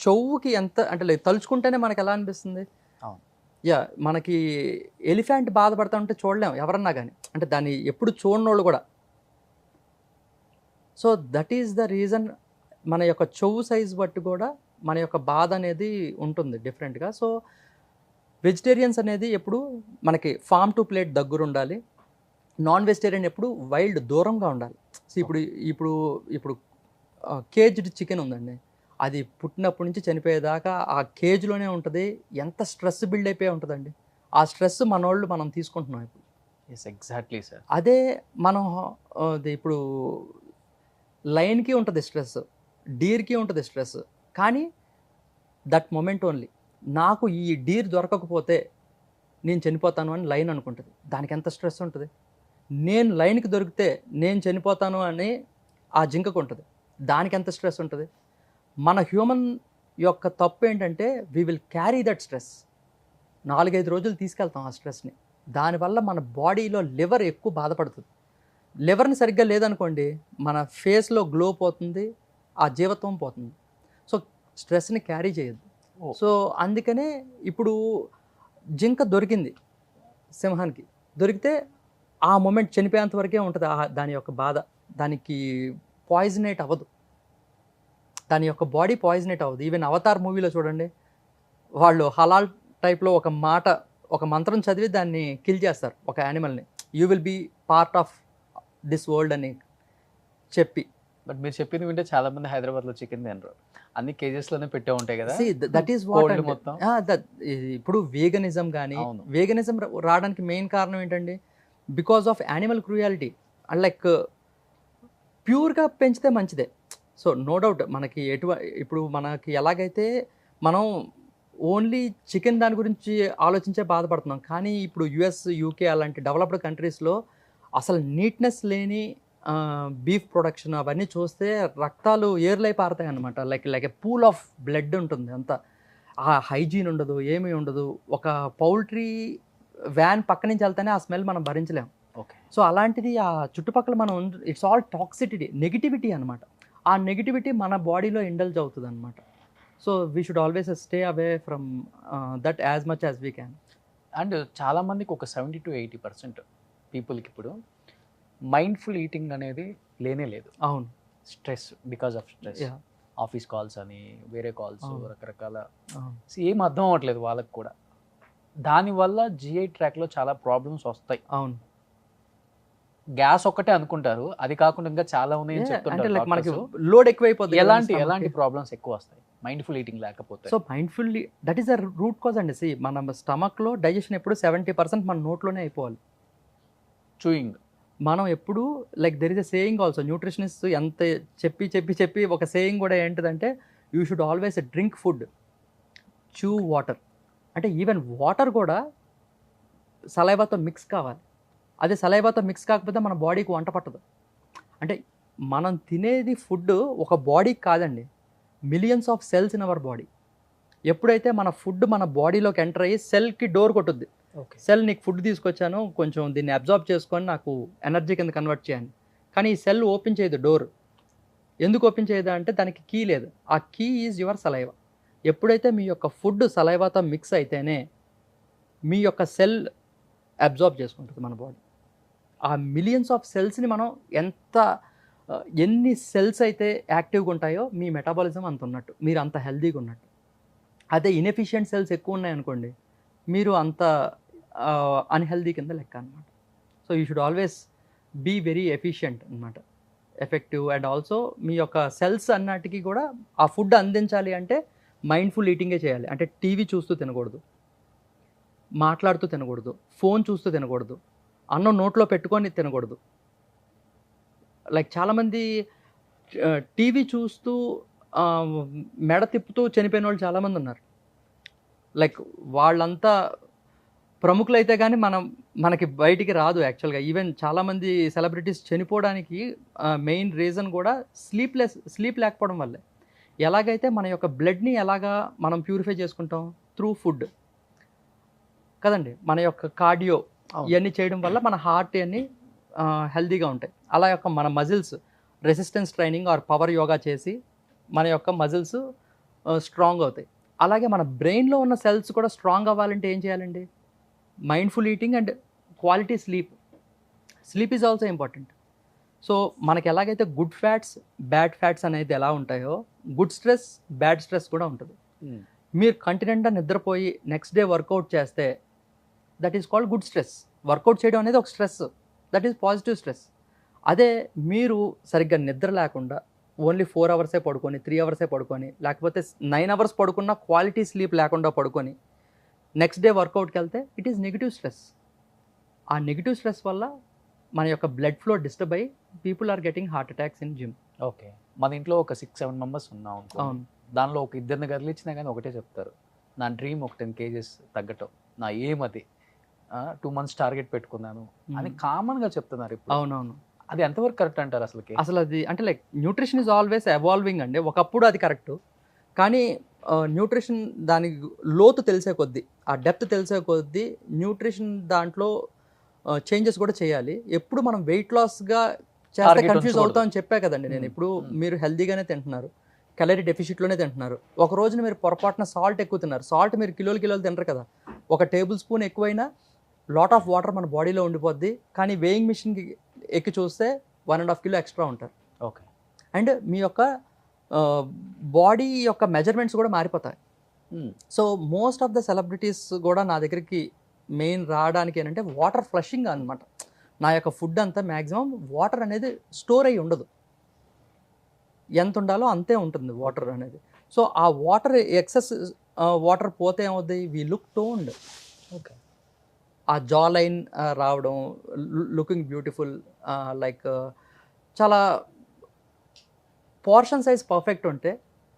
చెవుకి ఎంత అంటే లైక్ తలుచుకుంటేనే మనకి ఎలా అనిపిస్తుంది. యా, మనకి ఎలిఫెంట్ బాధపడతా ఉంటే చూడలేం ఎవరన్నా కానీ, అంటే దాన్ని ఎప్పుడు చూడనోళ్ళు కూడా. So that is the reason మన యొక్క చెవు సైజ్ బట్టి కూడా మన యొక్క బాధ అనేది ఉంటుంది డిఫరెంట్గా. సో వెజిటేరియన్స్ అనేది ఎప్పుడు మనకి ఫామ్ టు ప్లేట్ దగ్గర ఉండాలి. నాన్ వెజిటేరియన్ ఎప్పుడు వైల్డ్ దూరంగా ఉండాలి. సో ఇప్పుడు కేజ్డ్ చికెన్ ఉందండి, అది పుట్టినప్పటి నుంచి చనిపోయేదాకా ఆ కేజ్లోనే ఉంటుంది. ఎంత స్ట్రెస్ బిల్డ్ అయిపోయి ఉంటుందండి. ఆ స్ట్రెస్ మనం తీసుకుంటున్నాం ఇప్పుడు. Exactly sir. అదే మనం ఇప్పుడు లయన్కి ఉంటుంది స్ట్రెస్, డీర్కి ఉంటుంది స్ట్రెస్, కానీ దట్ మొమెంట్ ఓన్లీ. నాకు ఈ డీర్ దొరకకపోతే నేను చనిపోతాను అని లైన్ అనుకుంటుంది. దానికి ఎంత స్ట్రెస్ ఉంటుంది. నేను లైన్కి దొరికితే నేను చనిపోతాను అని ఆ జింకకు ఉంటుంది. దానికి ఎంత స్ట్రెస్ ఉంటుంది. మన హ్యూమన్ యొక్క తప్పు ఏంటంటే we will carry that stress. 4-5 రోజులు తీసుకెళ్తాం ఆ స్ట్రెస్ని. దానివల్ల మన బాడీలో లివర్ ఎక్కువ బాధపడుతుంది. లివర్ని సరిగ్గా లేదనుకోండి మన ఫేస్లో గ్లో పోతుంది, ఆ జీవత్వం పోతుంది. సో స్ట్రెస్ని క్యారీ చేయొద్దు. సో అందుకనే ఇప్పుడు జింక దొరికింది, సింహానికి దొరికితే ఆ మూమెంట్ చనిపోయేంత వరకే ఉంటుంది దాని యొక్క బాధ. దానికి పాయిజనేట్ అవ్వదు, దాని యొక్క బాడీ పాయిజనేట్ అవ్వదు. ఈవెన్ అవతార్ మూవీలో చూడండి, వాళ్ళు హలాల్ టైప్లో ఒక మంత్రం చదివి దాన్ని కిల్ చేస్తారు, ఒక యానిమల్ని. You will be part of this world అని చెప్పి. బట్ మీరు చెప్పింది వింటే చాలా మంది హైదరాబాద్లో చికెన్ తినరు, అన్ని కేజెస్లోనే పెట్టే ఉంటాయి కదా. దట్ ఈస్ వాట్ మొత్తం. ఇప్పుడు వేగనిజం కానీ, వేగనిజం రావడానికి మెయిన్ కారణం ఏంటండి, because of animal cruelty. And like ప్యూర్గా పెంచితే మంచిదే. సో నో డౌట్ మనకి ఇప్పుడు మనకి ఎలాగైతే మనం ఓన్లీ చికెన్ దాని గురించి ఆలోచించే బాధపడుతున్నాం, కానీ ఇప్పుడు యుఎస్, యూకే అలాంటి డెవలప్డ్ కంట్రీస్లో అసలు నీట్నెస్ లేని బీఫ్ ప్రొడక్షన్ అవన్నీ చూస్తే రక్తాలు ఏర్లై పారుతాయి అనమాట. Like a pool of blood ఉంటుంది అంతా. ఆ హైజీన్ ఉండదు, ఏమీ ఉండదు. ఒక పౌల్ట్రీ వ్యాన్ పక్క నుంచి వెళ్తేనే ఆ స్మెల్ మనం భరించలేం. ఓకే. సో అలాంటిది ఆ చుట్టుపక్కల మనం ఇట్స్ ఆల్ టాక్సిటీ, నెగిటివిటీ అనమాట. ఆ నెగిటివిటీ మన బాడీలో ఇండల్జ్ అవుతుంది అనమాట. So we should always stay away from that as much as we can. And చాలామందికి ఒక 70-80% పీపుల్కి ఇప్పుడు మైండ్ఫుల్ ఈటింగ్ అనేది లేనే లేదు. అవును. Stress, because of stress, Yeah. Office calls అని, వేరే కాల్స్, అవును. రకరకాల అవును. ఏం అర్థం అవ్వట్లేదు వాళ్ళకి కూడా. దానివల్ల జిఐ ట్రాక్లో చాలా ప్రాబ్లమ్స్ వస్తాయి. అవును. గ్యాస్ ఒక్కటే అనుకుంటారు, అది కాకుండా ఇంకా చాలా ఉన్నాయని అంటే చెప్తుంటారు లైక్ మనకి doctors. లోడ్ ఎక్కువైపోతుంది. ఎలాంటి ప్రాబ్లమ్స్ ఎక్కువ వస్తాయి మైండ్ఫుల్ ఈటింగ్ లేకపోతే? So mindfully that is the root cause అండి. సి మన స్టమక్లో డైజెషన్ ఎప్పుడు 70% మన నోట్లోనే అయిపోవాలి. చూయింగ్. మనం ఎప్పుడు like there is a saying also, nutritionist ఎంత చెప్పి ఒక సేయింగ్ కూడా ఏంటిదంటే you should always drink food, chew water. అంటే ఈవెన్ వాటర్ కూడా సలైవాతో మిక్స్ కావాలి. అదే సలైవాతో మిక్స్ కాకపోతే మన బాడీకి వంట పట్టదు. అంటే మనం తినేది ఫుడ్ ఒక బాడీకి కాదండి, millions of cells in our body. ఎప్పుడైతే మన ఫుడ్ మన బాడీలోకి ఎంటర్ అయ్యి సెల్కి డోర్ కొట్టుద్ది, ఓకే. సెల్ నీకు ఫుడ్ తీసుకొచ్చాను కొంచెం దీన్ని అబ్జార్బ్ చేసుకొని నాకు ఎనర్జీ కింద కన్వర్ట్ చేయండి, కానీ ఈ సెల్ ఓపెన్ చేయదు డోర్. ఎందుకు ఓపెన్ చేయదు అంటే దానికి కీ లేదు. ఆ కీ ఈజ్ యువర్ సలైవా. ఎప్పుడైతే మీ యొక్క ఫుడ్ సలైవాతో మిక్స్ అయితేనే మీ యొక్క సెల్ అబ్జార్బ్ చేసుకుంటుంది మన బాడీ. ఆ మిలియన్స్ ఆఫ్ సెల్స్ని మనం ఎన్ని సెల్స్ అయితే యాక్టివ్గా ఉంటాయో మీ మెటాబాలిజం అంత ఉన్నట్టు, మీరు అంత హెల్తీగా ఉన్నట్టు. అదే ఇన్ఎఫిషియెంట్ సెల్స్ ఎక్కువ ఉన్నాయనుకోండి, మీరు అంత అన్హెల్దీ కింద లెక్క అనమాట. So you should always be very efficient అనమాట, ఎఫెక్టివ్. అండ్ ఆల్సో మీ యొక్క సెల్స్ అన్నటికి కూడా ఆ ఫుడ్ అందించాలి అంటే మైండ్ఫుల్ ఈటింగే చేయాలి. అంటే టీవీ చూస్తూ తినకూడదు, మాట్లాడుతూ తినకూడదు, ఫోన్ చూస్తూ తినకూడదు, అన్నం నోట్లో పెట్టుకొని తినకూడదు. లైక్ చాలామంది టీవీ చూస్తూ మెడ తిప్పుతూ చనిపోయిన వాళ్ళు చాలామంది ఉన్నారు. లైక్ వాళ్ళంతా ప్రముఖులైతే కానీ మనకి బయటికి రాదు యాక్చువల్గా. ఈవెన్ చాలామంది సెలబ్రిటీస్ చనిపోవడానికి మెయిన్ రీజన్ కూడా స్లీప్ లేకపోవడం వల్లే. ఎలాగైతే మన యొక్క బ్లడ్ని ఎలాగా మనం ప్యూరిఫై చేసుకుంటాం త్రూ ఫుడ్ కదండి, మన యొక్క కార్డియో ఇవన్నీ చేయడం వల్ల మన హార్ట్ అన్నీ హెల్తీగా ఉంటాయి. అలా యొక్క మన muscles resistance training or power yoga చేసి మన యొక్క మజిల్స్ స్ట్రాంగ్ అవుతాయి. అలాగే మన బ్రెయిన్లో ఉన్న సెల్స్ కూడా స్ట్రాంగ్ అవ్వాలంటే ఏం చేయాలండి? Mindful eating and quality sleep. Sleep is also important. So మనకి ఎలాగైతే గుడ్ ఫ్యాట్స్ బ్యాడ్ ఫ్యాట్స్ అనేది ఎలా ఉంటాయో, గుడ్ స్ట్రెస్ బ్యాడ్ స్ట్రెస్ కూడా ఉంటుంది. మీరు కంటిన్యూగా నిద్రపోయి నెక్స్ట్ డే వర్కౌట్ చేస్తే that is called good stress. Workout చేయడం అనేది ఒక stress, that is positive stress. అదే మీరు సరిగ్గా నిద్ర లేకుండా ఓన్లీ 4 అవర్సే పడుకొని, 3 అవర్సే పడుకొని, లేకపోతే 9 అవర్స్ పడుకున్న క్వాలిటీ స్లీప్ లేకుండా పడుకొని నెక్స్ట్ డే వర్కౌట్కి వెళ్తే ఇట్ ఈస్ నెగిటివ్ స్ట్రెస్. ఆ నెగిటివ్ స్ట్రెస్ వల్ల మన యొక్క బ్లడ్ ఫ్లో డిస్టర్బ్ అయ్యి people are getting heart attacks in gym. Okay. మన ఇంట్లో ఒక 6-7 మెంబర్స్ ఉన్నాం, అవును. దానిలో ఒక 2 కదిలిచ్చినా కానీ ఒకటే చెప్తారు, నా డ్రీమ్ ఒక 10 kgs తగ్గటం, నా ఏం అది 2 months టార్గెట్ పెట్టుకున్నాను అని కామన్గా చెప్తున్నారు ఇప్పుడు. అవునవును. అది ఎంతవరకు కరెక్ట్ అంటారు అసలుకి? అసలు అది అంటే like nutrition is always evolving అండి. ఒకప్పుడు అది కరెక్ట్, కానీ న్యూట్రిషన్ దానికి లోతు తెలిసే కొద్దీ, ఆ డెప్త్ తెలిసే కొద్దీ న్యూట్రిషన్ దాంట్లో చేంజెస్ కూడా చేయాలి. ఎప్పుడు మనం వెయిట్ లాస్గా చేస్తే కన్ఫ్యూజ్ అవుతామని చెప్పా కదండి నేను. ఇప్పుడు మీరు హెల్తీగానే తింటున్నారు, క్యాలరీ డెఫిషిట్లోనే తింటున్నారు. ఒక రోజున మీరు పొరపాటున సాల్ట్ ఎక్కువ తిన్నారు. సాల్ట్ మీరు కిలోలు తినరు కదా, 1 టేబుల్ స్పూన్ ఎక్కువైనా లాట్ ఆఫ్ వాటర్ మన బాడీలో ఉండిపోద్ది. కానీ వేయింగ్ మిషన్కి ఎక్కి చూస్తే 1.5 kg ఎక్స్ట్రా ఉంటారు. ఓకే. అండ్ మీ యొక్క బాడీ యొక్క మెజర్మెంట్స్ కూడా మారిపోతాయి. So most of the celebrities కూడా నా దగ్గరికి మెయిన్ రావడానికి ఏంటంటే వాటర్ ఫ్లషింగ్ అనమాట. నా యొక్క ఫుడ్ అంతా మ్యాక్సిమం వాటర్ అనేది స్టోర్ అయ్యి ఉండదు, ఎంత ఉండాలో అంతే ఉంటుంది వాటర్ అనేది. సో ఆ వాటర్ ఎక్సెస్ వాటర్ పోతే ఏమవుద్ది, వీ లుక్ టోన్డ్. ఓకే. ఆ జా లైన్ రావడం, లుకింగ్ బ్యూటిఫుల్, లైక్ చాలా పోర్షన్ సైజ్ పర్ఫెక్ట్ ఉంటే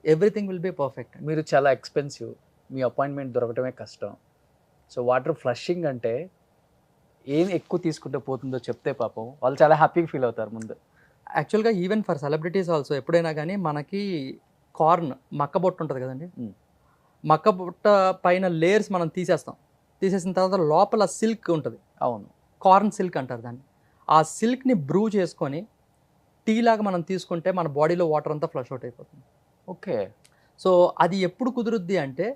ఎవ్రీథింగ్ విల్ బీ పర్ఫెక్ట్. మీరు చాలా ఎక్స్పెన్సివ్, మీ అపాయింట్మెంట్ దొరకటమే కష్టం. సో వాటర్ ఫ్లషింగ్ అంటే ఏం ఎక్కువ తీసుకుంటే పోతుందో చెప్తే పాపం వాళ్ళు చాలా హ్యాపీగా ఫీల్ అవుతారు ముందు. యాక్చువల్గా ఈవెన్ ఫర్ సెలబ్రిటీస్ ఆల్సో ఎప్పుడైనా కానీ మనకి కార్న్ మక్కబొట్టు ఉంటుంది కదండి, మక్కబొట్ట పైన లేయర్స్ మనం తీసేసిన తర్వాత లోపల సిల్క్ ఉంటుంది. అవును, కార్న్ సిల్క్ అంటారు దాన్ని. ఆ సిల్క్ని బ్రూ చేసుకొని టీ లాగా మనం తీసుకుంటే మన బాడీలో వాటర్ అంతా ఫ్లష్ అవుట్ అయిపోతుంది. ఓకే. సో అది ఎప్పుడు కుదురుద్ది అంటే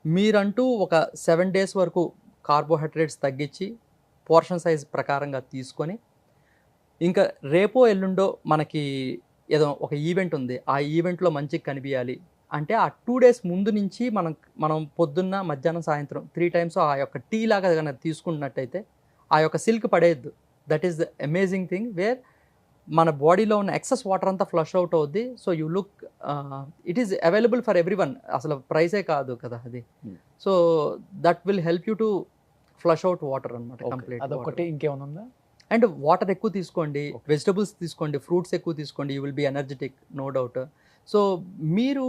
మీరంటూ ఒక 7 days వరకు కార్బోహైడ్రేట్స్ తగ్గించి పోర్షన్ సైజ్ ప్రకారంగా తీసుకొని ఇంకా రేపో ఎల్లుండో మనకి ఏదో ఒక ఈవెంట్ ఉంది, ఆ ఈవెంట్లో మంచిగా కనిపించాలి అంటే ఆ 2 days ముందు నుంచి మనం పొద్దున్న మధ్యాహ్నం సాయంత్రం 3 times ఆ యొక్క టీ లాగా కనుక తీసుకున్నట్టయితే ఆ యొక్క సిల్క్ పడేయద్దు. That is the amazing thing where మన బాడీలో ఉన్న ఎక్సెస్ వాటర్ అంతా ఫ్లష్ అవుట్ అవుద్ది. So you look it is available for everyone, అసలు ప్రైసే కాదు కదా అది. So that will help you to flush out water అనమాట కంప్లీట్. అదొకటి, ఇంకేమైనా ఉందా? అండ్ వాటర్ ఎక్కువ తీసుకోండి, వెజిటబుల్స్ తీసుకోండి, ఫ్రూట్స్ ఎక్కువ తీసుకోండి, you will be energetic, no doubt. So మీరు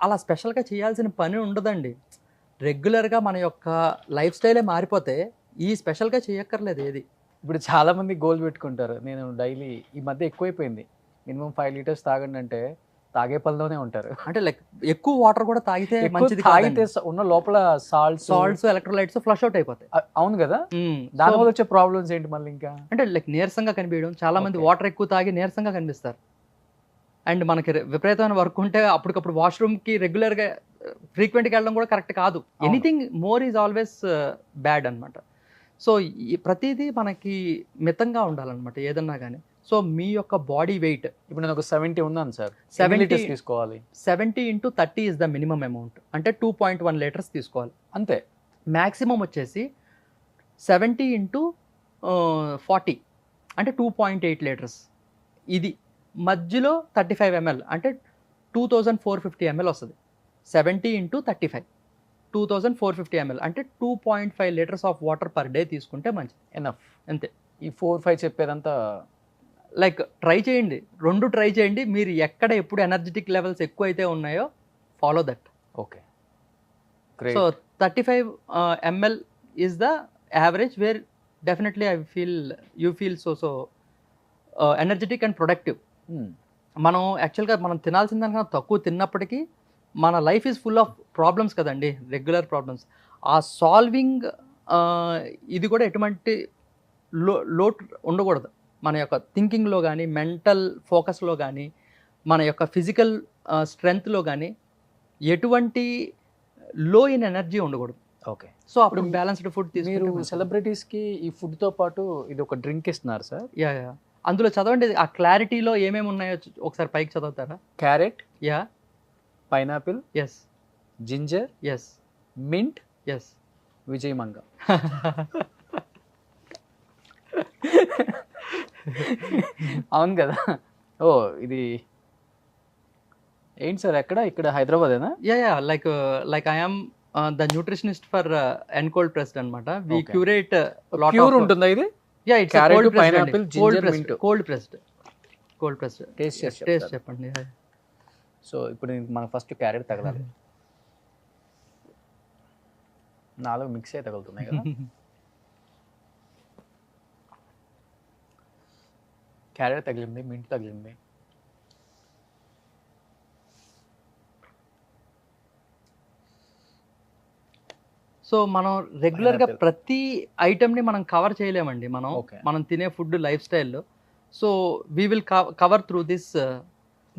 అలా స్పెషల్గా చేయాల్సిన పని ఉండదండి. రెగ్యులర్గా మన యొక్క లైఫ్ స్టైలే మారిపోతే ఈ స్పెషల్గా చేయక్కర్లేదు ఏది. ఇప్పుడు చాలా మంది గోల్ పెట్టుకుంటారు, నేను డైలీ ఈ మధ్య ఎక్కువైపోయింది, మినిమం 5 liters తాగండి అంటే తాగే పనిలోనే ఉంటారు. అంటే లైక్ ఎక్కువ వాటర్ కూడా తాగితే మంచిది తాగితే ఉన్న లోపల సాల్ట్స్ ఎలక్ట్రోలైట్స్ ఫ్లష్ అవుట్ అయిపోతాయి. అవును కదా, దానివల్ల వచ్చే ప్రాబ్లమ్స్ ఏంటి మళ్ళీ? ఇంకా అంటే లైక్ నీరసంగా కనిపించడం, చాలా మంది వాటర్ ఎక్కువ తాగి నీరసంగా కనిపిస్తారు. అండ్ మనకి విపరీతమైన వర్క్ ఉంటే అప్పటికప్పుడు వాష్రూమ్కి రెగ్యులర్గా ఫ్రీక్వెంట్గా వెళ్ళడం కూడా కరెక్ట్ కాదు. Anything more is always bad అనమాట. సో ప్రతిదీ మనకి మితంగా ఉండాలన్నమాట ఏదన్నా కానీ. సో మీ యొక్క బాడీ వెయిట్ ఇప్పుడు నేను ఒక 70 ఉన్నాను సార్, 70 liters తీసుకోవాలి. 70 × 30 ఇస్ ద మినిమం అమౌంట్, అంటే 2.1 liters తీసుకోవాలి అంతే. మ్యాక్సిమం వచ్చేసి 70 × 40 అంటే 2.8 liters. ఇది మధ్యలో 35 ml అంటే 2450 ml వస్తుంది. 70 × 35 2450 ml అంటే 2.5 liters of water per day తీసుకుంటే మంచిది, ఎనఫ్. అంతే. ఈ 4-5 చెప్పేదంతా లైక్ ట్రై చేయండి, 2 ట్రై చేయండి. మీరు ఎక్కడ ఎప్పుడు ఎనర్జెటిక్ లెవెల్స్ ఎక్కువ అయితే ఉన్నాయో follow that. Okay. So 35 ml is the average where definitely you feel so energetic and productive. మనం యాక్చువల్గా మనం తినాల్సిన దానికన్నా తక్కువ తిన్నప్పటికీ మన life is full of problems కదండి, రెగ్యులర్ ప్రాబ్లమ్స్. ఆ సాల్వింగ్ ఇది కూడా ఎటువంటి లోటు ఉండకూడదు మన యొక్క థింకింగ్లో కానీ, మెంటల్ ఫోకస్లో కానీ, మన యొక్క ఫిజికల్ స్ట్రెంగ్త్లో కానీ ఎటువంటి లో ఇన్ ఎనర్జీ ఉండకూడదు. ఓకే. సో అప్పుడు బ్యాలెన్స్డ్ ఫుడ్ మీరు సెలబ్రిటీస్కి ఈ ఫుడ్తో పాటు ఇది ఒక డ్రింక్ ఇస్తున్నారు సార్. యా అందులో చదవండి, ఆ క్లారిటీలో ఏమేమి ఉన్నాయో ఒకసారి పైకి చదువుతారా? Carrot, yeah, pineapple, yes, ginger, yes, mint, yes, Vijay Manga. అవును కదా. ఓ ఇది ఏంటి సార్, ఎక్కడ? ఇక్కడ హైదరాబాదేనా? Yeah like I am the nutritionist for encold pressed అనమాట. వి క్యూరేట్ ప్యూర్ ఉంటుందా ఇది? Yeah, it's carrot, pineapple, ginger, mint. Cold pressed taste చెప్పండి. సో ఇప్పుడు మనకు ఫస్ట్ క్యారెట్ తగలాలి. 4 మిక్స్ అయి తగులుతున్నాయి కదా. క్యారెట్ తగిలింది, మింట్ తగిలింది. సో మనం రెగ్యులర్గా ప్రతి ఐటమ్ని మనం కవర్ చేయలేమండి మనం తినే ఫుడ్ లైఫ్ స్టైల్లో. So we will cover through this.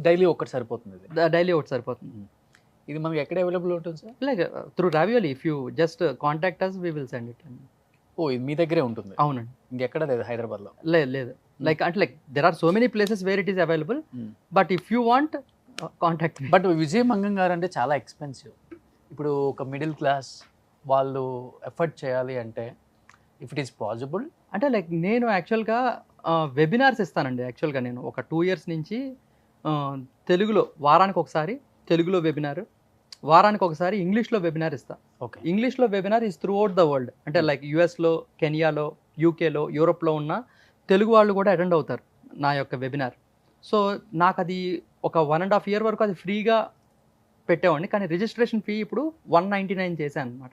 Daily ఒకటి సరిపోతుంది, డైలీ ఒకటి సరిపోతుంది. ఇది మనకి ఎక్కడ అవైలబుల్ ఉంటుంది sir? Like through ravioli, if you just contact us we will send it. ఓ ఇది మీ దగ్గరే ఉంటుంది? అవునండి. ఇంకెక్కడ లేదు హైదరాబాద్లో? లేదు లైక్ అంటే like there are so many places where it is available, but if you want contact. But Vijay Mangam garu అంటే చాలా ఎక్స్పెన్సివ్. ఇప్పుడు ఒక మిడిల్ క్లాస్ వాళ్ళు ఎఫర్ట్ చేయాలి అంటే ఇఫ్ ఇట్ ఈస్ పాసిబుల్ అంటే లైక్ నేను యాక్చువల్గా వెబినార్స్ ఇస్తానండి. యాక్చువల్గా నేను ఒక 2 years నుంచి తెలుగులో వారానికి ఒకసారి తెలుగులో వెబినార్, వారానికి ఒకసారి ఇంగ్లీష్లో వెబినార్ ఇస్తాను. ఓకే. ఇంగ్లీష్లో webinar is through out the world, అంటే లైక్ యుఎస్లో, కెనియాలో, యూకేలో, యూరోప్లో ఉన్న తెలుగు వాళ్ళు కూడా అటెండ్ అవుతారు నా యొక్క వెబినార్. సో నాకు అది ఒక 1.5 year వరకు అది ఫ్రీగా పెట్టేవాడిని, కానీ రిజిస్ట్రేషన్ ఫీ ఇప్పుడు 199 చేశాను అనమాట,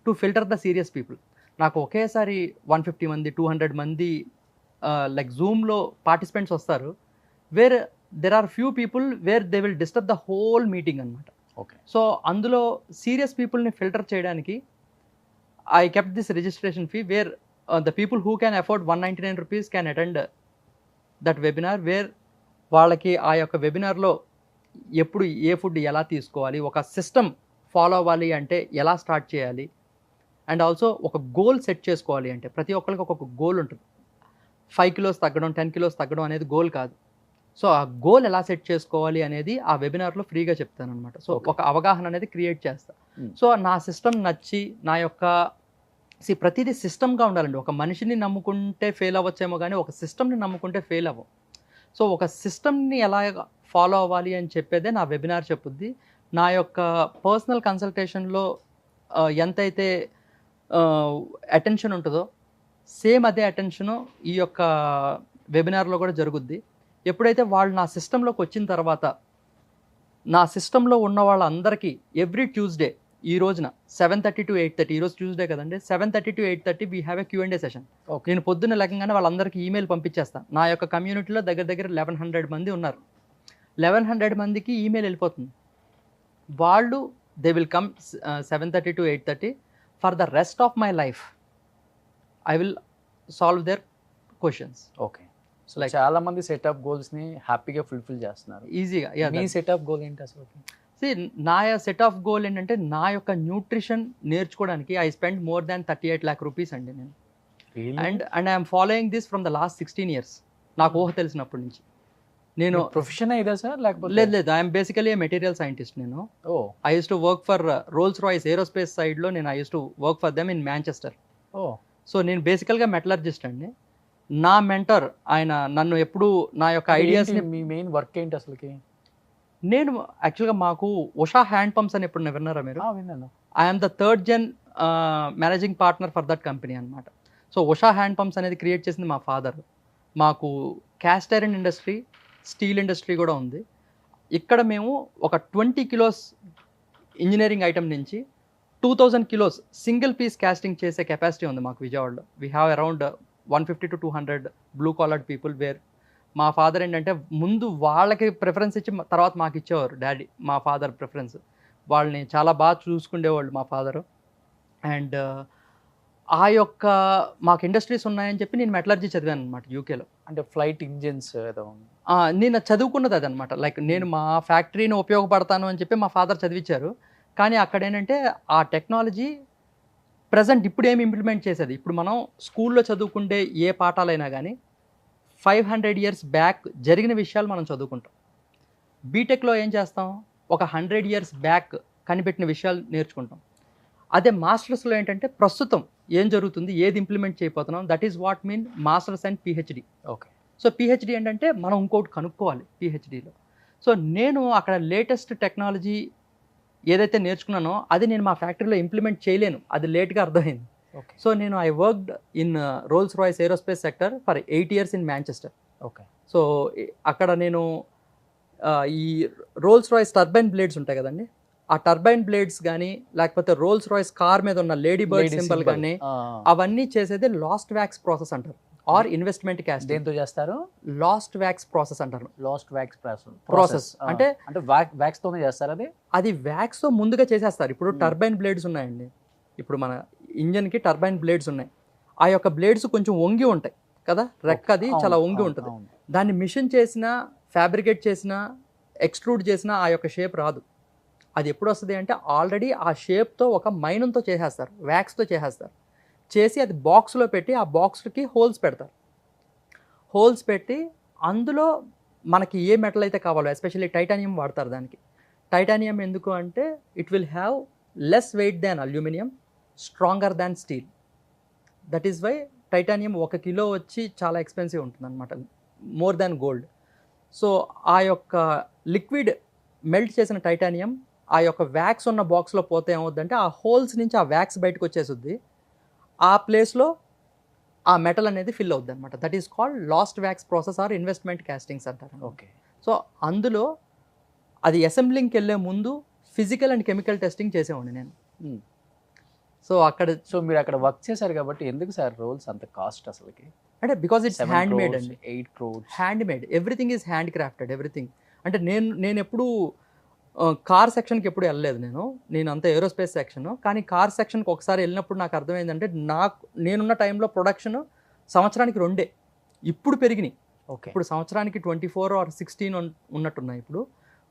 to filter the serious people. నాకు ఒకేసారి 150 మంది 200 మంది లైక్ జూమ్లో పార్టిసిపెంట్స్ వస్తారు, where there are few people where they will disturb the whole meeting అనమాట. ఓకే. సో అందులో సీరియస్ పీపుల్ని ఫిల్టర్ చేయడానికి I kept this registration fee where the people who can afford 199 rupees can attend that webinar, where వాళ్ళకి ఆ యొక్క వెబినార్లో ఎప్పుడు ఏ food ఎలా తీసుకోవాలి, ఒక సిస్టమ్ ఫాలో అవ్వాలి అంటే ఎలా స్టార్ట్ చేయాలి, అండ్ ఆల్సో ఒక గోల్ సెట్ చేసుకోవాలి అంటే ప్రతి ఒక్కరికి ఒక్కొక్క గోల్ ఉంటుంది. 5 కిలోస్ తగ్గడం, 10 కిలోస్ తగ్గడం అనేది గోల్ కాదు. సో ఆ గోల్ ఎలా సెట్ చేసుకోవాలి అనేది ఆ వెబినార్లో ఫ్రీగా చెప్తాను అనమాట. సో ఒక అవగాహన అనేది క్రియేట్ చేస్తా. సో నా సిస్టమ్ నచ్చి నా యొక్క ప్రతిదీ సిస్టమ్గా ఉండాలండి. ఒక మనిషిని నమ్ముకుంటే ఫెయిల్ అవ్వచ్చేమో కానీ ఒక సిస్టమ్ని నమ్ముకుంటే ఫెయిల్ అవ్వం. సో ఒక సిస్టమ్ని ఎలా ఫాలో అవ్వాలి అని చెప్పేదే నా వెబినార్ చెప్పుద్ది. నా యొక్క పర్సనల్ కన్సల్టేషన్లో ఎంతైతే అటెన్షన్ ఉంటుందో సేమ్ అదే అటెన్షను ఈ యొక్క వెబినార్లో కూడా జరుగుద్ది. ఎప్పుడైతే వాళ్ళు నా సిస్టంలోకి వచ్చిన తర్వాత నా సిస్టంలో ఉన్న వాళ్ళందరికీ ఎవ్రీ ట్యూస్డే ఈ రోజున 7:30 to 8:30, ఈరోజు ట్యూస్డే కదండి, 7:30 to 8:30 we have a Q&A session. నేను పొద్దున్న లేకగానే వాళ్ళందరికీ ఈమెయిల్ పంపించేస్తాను. నా యొక్క కమ్యూనిటీలో దగ్గర 1100 మంది ఉన్నారు. 1100 మందికి ఈమెయిల్ వెళ్ళిపోతుంది. వాళ్ళు they will come 7:30 to 8:30 for the rest of my life. I will solve there questions. Okay. So చాలా మంది సెటప్ గోల్స్ ని హ్యాపీగా ఫుల్ఫిల్ చేస్తున్నారు ఈజీగా. మీ సెటప్ గోల్ ఏంటి అసలు? నా సెట్ ఆఫ్ గోల్ ఏంటంటే నా యొక్క న్యూట్రిషన్ నేర్చుకోవడానికి I spend more than 38 lakh rupees అండి నేను. And I'm following this from the last 16 years. నాకు ఊహ తెలిసినప్పటి నుంచి. నేను ప్రొఫెషన్ ఇదా సార్ లేకపోతే? లేదు, ఐఎమ్ బేసికలీ మెటీరియల్ సైంటిస్ట్. నేను I use to work for Rolls Royce aerospace సైడ్లో. నేను I use to work for them in Manchester. So నేను బేసికల్గా మెటలర్జిస్ట్ అండి. నా మెంటర్ ఆయన నన్ను ఎప్పుడు నా యొక్క ఐడియాస్ని. మీ మెయిన్ వర్క్ ఏంటి అసలుకి? నేను యాక్చువల్గా మాకు ఉషా హ్యాండ్ పంప్స్ అని ఎప్పుడు విన్నారా మీరు? విన్నాను. I'm the 3rd gen managing partner for that company అనమాట. సో ఉషా హ్యాండ్ పంప్స్ అనేది క్రియేట్ చేసింది మా ఫాదర్. మాకు cast iron industry, steel industry కూడా ఉంది. ఇక్కడ మేము ఒక 20 kilos ఇంజనీరింగ్ ఐటమ్ నుంచి 2000 kilos సింగిల్ పీస్ క్యాస్టింగ్ చేసే కెపాసిటీ ఉంది మాకు విజయవాడలో. We have around 150 to 200 blue collared people. Where మా ఫాదర్ ఏంటంటే ముందు వాళ్ళకి ప్రిఫరెన్స్ ఇచ్చి తర్వాత మాకు ఇచ్చేవారు డాడీ. మా ఫాదర్ ప్రిఫరెన్స్, వాళ్ళని చాలా బాగా చూసుకునేవాళ్ళు మా ఫాదరు. అండ్ ఆ యొక్క మాకు ఇండస్ట్రీస్ ఉన్నాయని చెప్పి నేను మెటలర్జీ చదివాను అనమాట యూకేలో. అంటే ఫ్లైట్ ఇంజిన్స్ ఏదో నేను చదువుకున్నది అదనమాట. లైక్ నేను మా ఫ్యాక్టరీని ఉపయోగపడతాను అని చెప్పి మా ఫాదర్ చదివించారు. కానీ అక్కడ ఏంటంటే ఆ టెక్నాలజీ ప్రజెంట్ ఇప్పుడు ఏమి ఇంప్లిమెంట్ చేసేది. ఇప్పుడు మనం స్కూల్లో చదువుకుంటే ఏ పాఠాలైనా కానీ 500 years బ్యాక్ జరిగిన విషయాలు మనం చదువుకుంటాం. బీటెక్లో ఏం చేస్తాం, ఒక 100 years బ్యాక్ కనిపెట్టిన విషయాలు నేర్చుకుంటాం. అదే మాస్టర్స్లో ఏంటంటే ప్రస్తుతం ఏం జరుగుతుంది, ఏది ఇంప్లిమెంట్ చేయబోతున్నాం, that is what mean masters and PhD. Okay. So PhD ఏంటంటే మనం ఇంకోటి కనుక్కోవాలి పిహెచ్డిలో. సో నేను అక్కడ లేటెస్ట్ టెక్నాలజీ ఏదైతే నేర్చుకున్నానో అది నేను మా ఫ్యాక్టరీలో ఇంప్లిమెంట్ చేయలేను, అది లేట్గా అర్థమైంది. సో నేను I worked in Rolls Royce aerospace sector for 8 years in Manchester. Okay. So అక్కడ నేను ఈ రోల్స్ రాయిస్ టర్బైన్ బ్లేడ్స్ ఉంటాయి కదండి, ఆ టర్బైన్ బ్లేడ్స్ కానీ లేకపోతే రోల్స్ రాయిస్ కార్ మీద ఉన్న లేడీ బర్డ్ సింబల్ కానీ అవన్నీ చేసేది లాస్ట్ వ్యాక్స్ ప్రాసెస్ అంటారు, ఆర్ ఇన్వెస్ట్మెంట్ కాస్టింగ్. దేంతో చేస్తారు? లాస్ట్ వ్యాక్స్ ప్రాసెస్ అంటారు. లాస్ట్ వ్యాక్స్ ప్రాసెస్ అంటే వ్యాక్స్ తోనే చేస్తారు. అది వ్యాక్స్ తో ముందుగా చేసేస్తారు. ఇప్పుడు టర్బైన్ బ్లేడ్స్ ఉన్నాయండి, ఇప్పుడు మన ఇంజన్కి టర్బైన్ బ్లేడ్స్ ఉన్నాయి. ఆ యొక్క బ్లేడ్స్ కొంచెం వంగి ఉంటాయి కదా, రెక్కది చాలా వంగి ఉంటుంది. దాన్ని మిషన్ చేసినా, ఫ్యాబ్రికేట్ చేసినా, ఎక్స్ట్రూడ్ చేసినా ఆ యొక్క షేప్ రాదు. అది ఎప్పుడు వస్తుంది అంటే ఆల్రెడీ ఆ షేప్తో ఒక మైనంతో చేసేస్తారు, వ్యాక్స్తో చేసేస్తారు. చేసి అది బాక్స్లో పెట్టి ఆ బాక్స్కి హోల్స్ పెడతారు. హోల్స్ పెట్టి అందులో మనకి ఏ మెటల్ అయితే కావాలో, ఎస్పెషల్లీ టైటానియం వాడతారు దానికి. టైటానియం ఎందుకు అంటే it will have less weight than aluminium, stronger than steel. That is why titanium 1 kilo వచ్చి చాలా ఎక్స్పెన్సివ్ ఉంటుంది అనమాట, మోర్ దాన్ గోల్డ్. సో ఆ యొక్క లిక్విడ్ మెల్ట్ చేసిన టైటానియం ఆ యొక్క వ్యాక్స్ ఉన్న బాక్స్లో పోతే ఏమవుద్దంటే ఆ హోల్స్ నుంచి ఆ వ్యాక్స్ బయటకు వచ్చేస్తుంది. ఆ ప్లేస్లో ఆ మెటల్ అనేది ఫిల్ అవుద్ది అనమాట. That is called lost wax process or investment castings అంటారు. ఓకే. సో అందులో అది అసెంబ్లింగ్కి వెళ్ళే ముందు ఫిజికల్ అండ్ కెమికల్ టెస్టింగ్ చేసేవాడిని నేను. సో మీరు అక్కడ వర్క్ చేశారు కాబట్టి ఎందుకు సార్ రోల్స్ అంత కాస్ట్ అసలుకి? అంటే బికాజ్ ఇట్స్ హ్యాండ్ మేడ్ అండి. 8 crores hand made, everything is hand crafted, everything. అంటే నేను ఎప్పుడు కార్ సెక్షన్కి ఎప్పుడు వెళ్ళలేదు, నేను అంతా ఏరోస్పేస్ సెక్షన్. కానీ కార్ సెక్షన్కి ఒకసారి వెళ్ళినప్పుడు నాకు అర్థమైందంటే నేనున్న టైంలో ప్రొడక్షన్ సంవత్సరానికి 2 ఇప్పుడు పెరిగినాయి. ఓకే. ఇప్పుడు సంవత్సరానికి 24 ఆర్ 16 ఉన్నట్టున్నాయి ఇప్పుడు.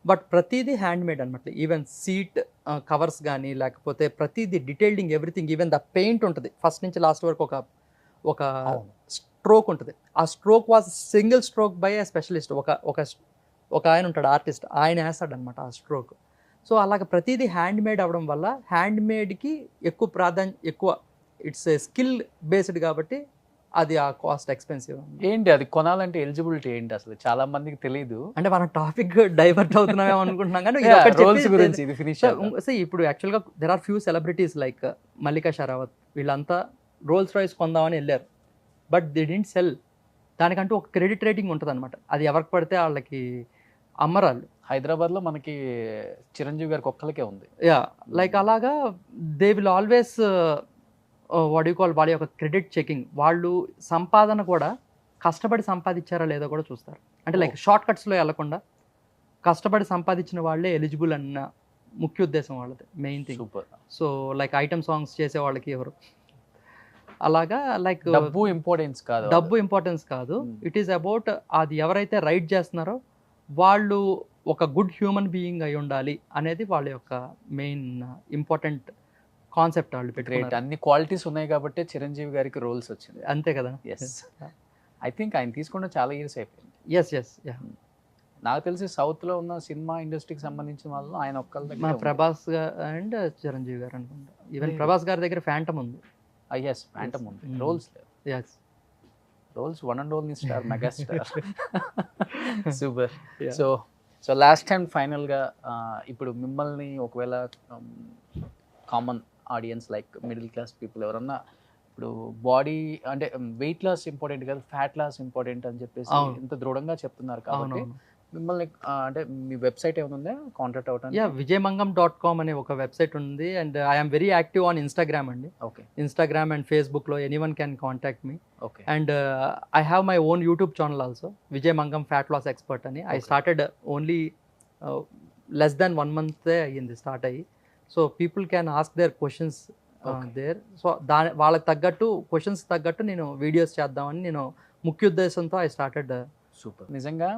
బట్ ప్రతిదీ హ్యాండ్ మేడ్ అనమాట. ఈవెన్ సీట్ కవర్స్ కానీ లేకపోతే ప్రతిదీ డీటెయిల్డింగ్ ఎవ్రీథింగ్, ఈవెన్ ద పెయింట్ ఉంటుంది ఫస్ట్ నుంచి లాస్ట్ వరకు ఒక అవును. స్ట్రోక్ ఉంటుంది. ఆ stroke was single stroke by A specialist. ఒక ఆయన ఉంటాడు ఆర్టిస్ట్, ఆయన వేస్తాడు అనమాట ఆ స్ట్రోక్. సో అలాగ ప్రతిదీ హ్యాండ్ మేడ్ అవ్వడం వల్ల హ్యాండ్ మేడ్కి ఎక్కువ ఇట్స్ స్కిల్ బేస్డ్ కాబట్టి అది ఆ కాస్ట్ ఎక్స్పెన్సివ్. ఏంటి అది కొనాలంటే ఎలిజిబిలిటీ ఏంటి అసలు చాలా మందికి తెలియదు. అంటే మనం టాపిక్ డైవర్ట్ అవుతున్నామేమో అనుకుంటున్నాం కానీ రోల్స్ గురించి ఇది ఫినిష్ ఇప్పుడు యాక్చువల్గా there are few celebrities like Mallika Sherawat, వీళ్ళంతా రోల్స్ రాయ్స్ కొందామని వెళ్ళారు. But they didn't sell. దానికంటూ ఒక క్రెడిట్ రేటింగ్ ఉంటుంది అనమాట. అది ఎవరికి పడితే వాళ్ళకి అమ్మరాళ్ళు. హైదరాబాద్లో మనకి చిరంజీవి గారికి ఒక్కరికే ఉంది. యా, లైక్ అలాగా they will always what you call, వాళ్ళ యొక్క క్రెడిట్ చెకింగ్. వాళ్ళు సంపాదన కూడా కష్టపడి సంపాదించారా లేదో కూడా చూస్తారు. అంటే లైక్ షార్ట్ కట్స్లో వెళ్లకుండా కష్టపడి సంపాదించిన వాళ్ళే ఎలిజిబుల్ అన్న ముఖ్య ఉద్దేశం వాళ్ళది, main thing. Super. So like item songs చేసే వాళ్ళకి ఎవరు అలాగా లైక్ డబ్బు ఇంపార్టెన్స్ కాదు, డబ్బు ఇంపార్టెన్స్ కాదు. ఇట్ ఈస్ అబౌట్ అది ఎవరైతే రైట్ చేస్తున్నారో వాళ్ళు ఒక గుడ్ హ్యూమన్ బీయింగ్ అయి ఉండాలి అనేది వాళ్ళ యొక్క మెయిన్ ఇంపార్టెంట్ కాన్సెప్ట్ వాళ్ళు గ్రేట్. పెట్టుకున్నారు. అన్ని క్వాలిటీస్ ఉన్నాయి కాబట్టి చిరంజీవి గారికి రోల్స్ వచ్చింది. అంతే కదా. ఎస్, ఐ థింక్ ఆయన తీసుకున్న చాలా ఇయర్స్ అయిపోయింది. Yes yes yeah. నాకు తెలిసి సౌత్ లో ఉన్న సినిమా ఇండస్ట్రీకి సంబంధించిన వాళ్ళు ఆయన ఒక్కళ్ళ మా దగ్గర ప్రభాస్ అండ్ చిరంజీవి గారు అనుకుంటా. ఈవెన్ ప్రభాస్ గారి దగ్గర ఫ్యాంటమ్ ఉంది. ఎస్, ఫ్యాంటమ్ ఉంది. Mm. Rolls yes. Rolls one and only star, megastar. Super. Yeah. So last time ఫైనల్గా ఇప్పుడు మిమ్మల్ని ఒకవేళ common audience like middle class people ఎవరన్నా ఇప్పుడు బాడీ అంటే వెయిట్ లాస్ ఇంపార్టెంట్ కాదు, ఫ్యాట్ లాస్ ఇంపార్టెంట్ అని చెప్పేసి అవును. ఇంత దృఢంగా చెప్తున్నారు కాబట్టి అవునవును. మిమ్మల్ని అంటే మీ వెబ్సైట్ ఏమైనా ఉందా కాంటాక్ట్ అవడానికి? యా, vijayamangam.com అనే ఒక వెబ్సైట్ ఉంది. And I'm very active on Instagram అండి. ఓకే. ఇన్స్టాగ్రామ్ అండ్ ఫేస్బుక్లో anyone can contact me. Okay. And I have my own YouTube channel also, Vijay Mangam fat loss expert అని. I Okay. Started only less than 1 month అయ్యింది start అయ్యి. So people can ask their questions Okay. There. So వాళ్ళకి తగ్గట్టు questions తగ్గట్టు నేను videos చేద్దామని నేను ముఖ్య ఉద్దేశంతో ఐ స్టార్టెడ్. సూపర్. నిజంగా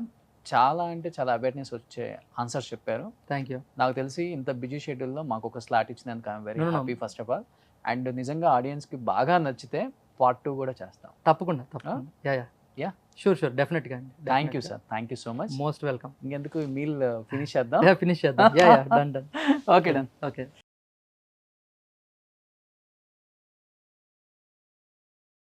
చాలా అంటే చాలా అవేర్నెస్ వచ్చే ఆన్సర్స్ చెప్పారు. Thank you. నాకు తెలిసి ఇంత బిజీ షెడ్యూల్లో మాకు ఒక స్లాట్ ఇచ్చినందుకు I'm very No, no. Happy first of all. And నిజంగా ఆడియన్స్కి బాగా నచ్చితే పార్ట్ 2 కూడా చేస్తాం. తప్పకుండా యా యా Yeah. షూర్ థెఫినెట్గా అండి. Thank you sir, thank you so much. Most welcome. ఇంకెందుకు మీల్ ఫినిష్ చేద్దాం. ఫినిష్ చేద్దాం. Yeah yeah done okay done. Okay.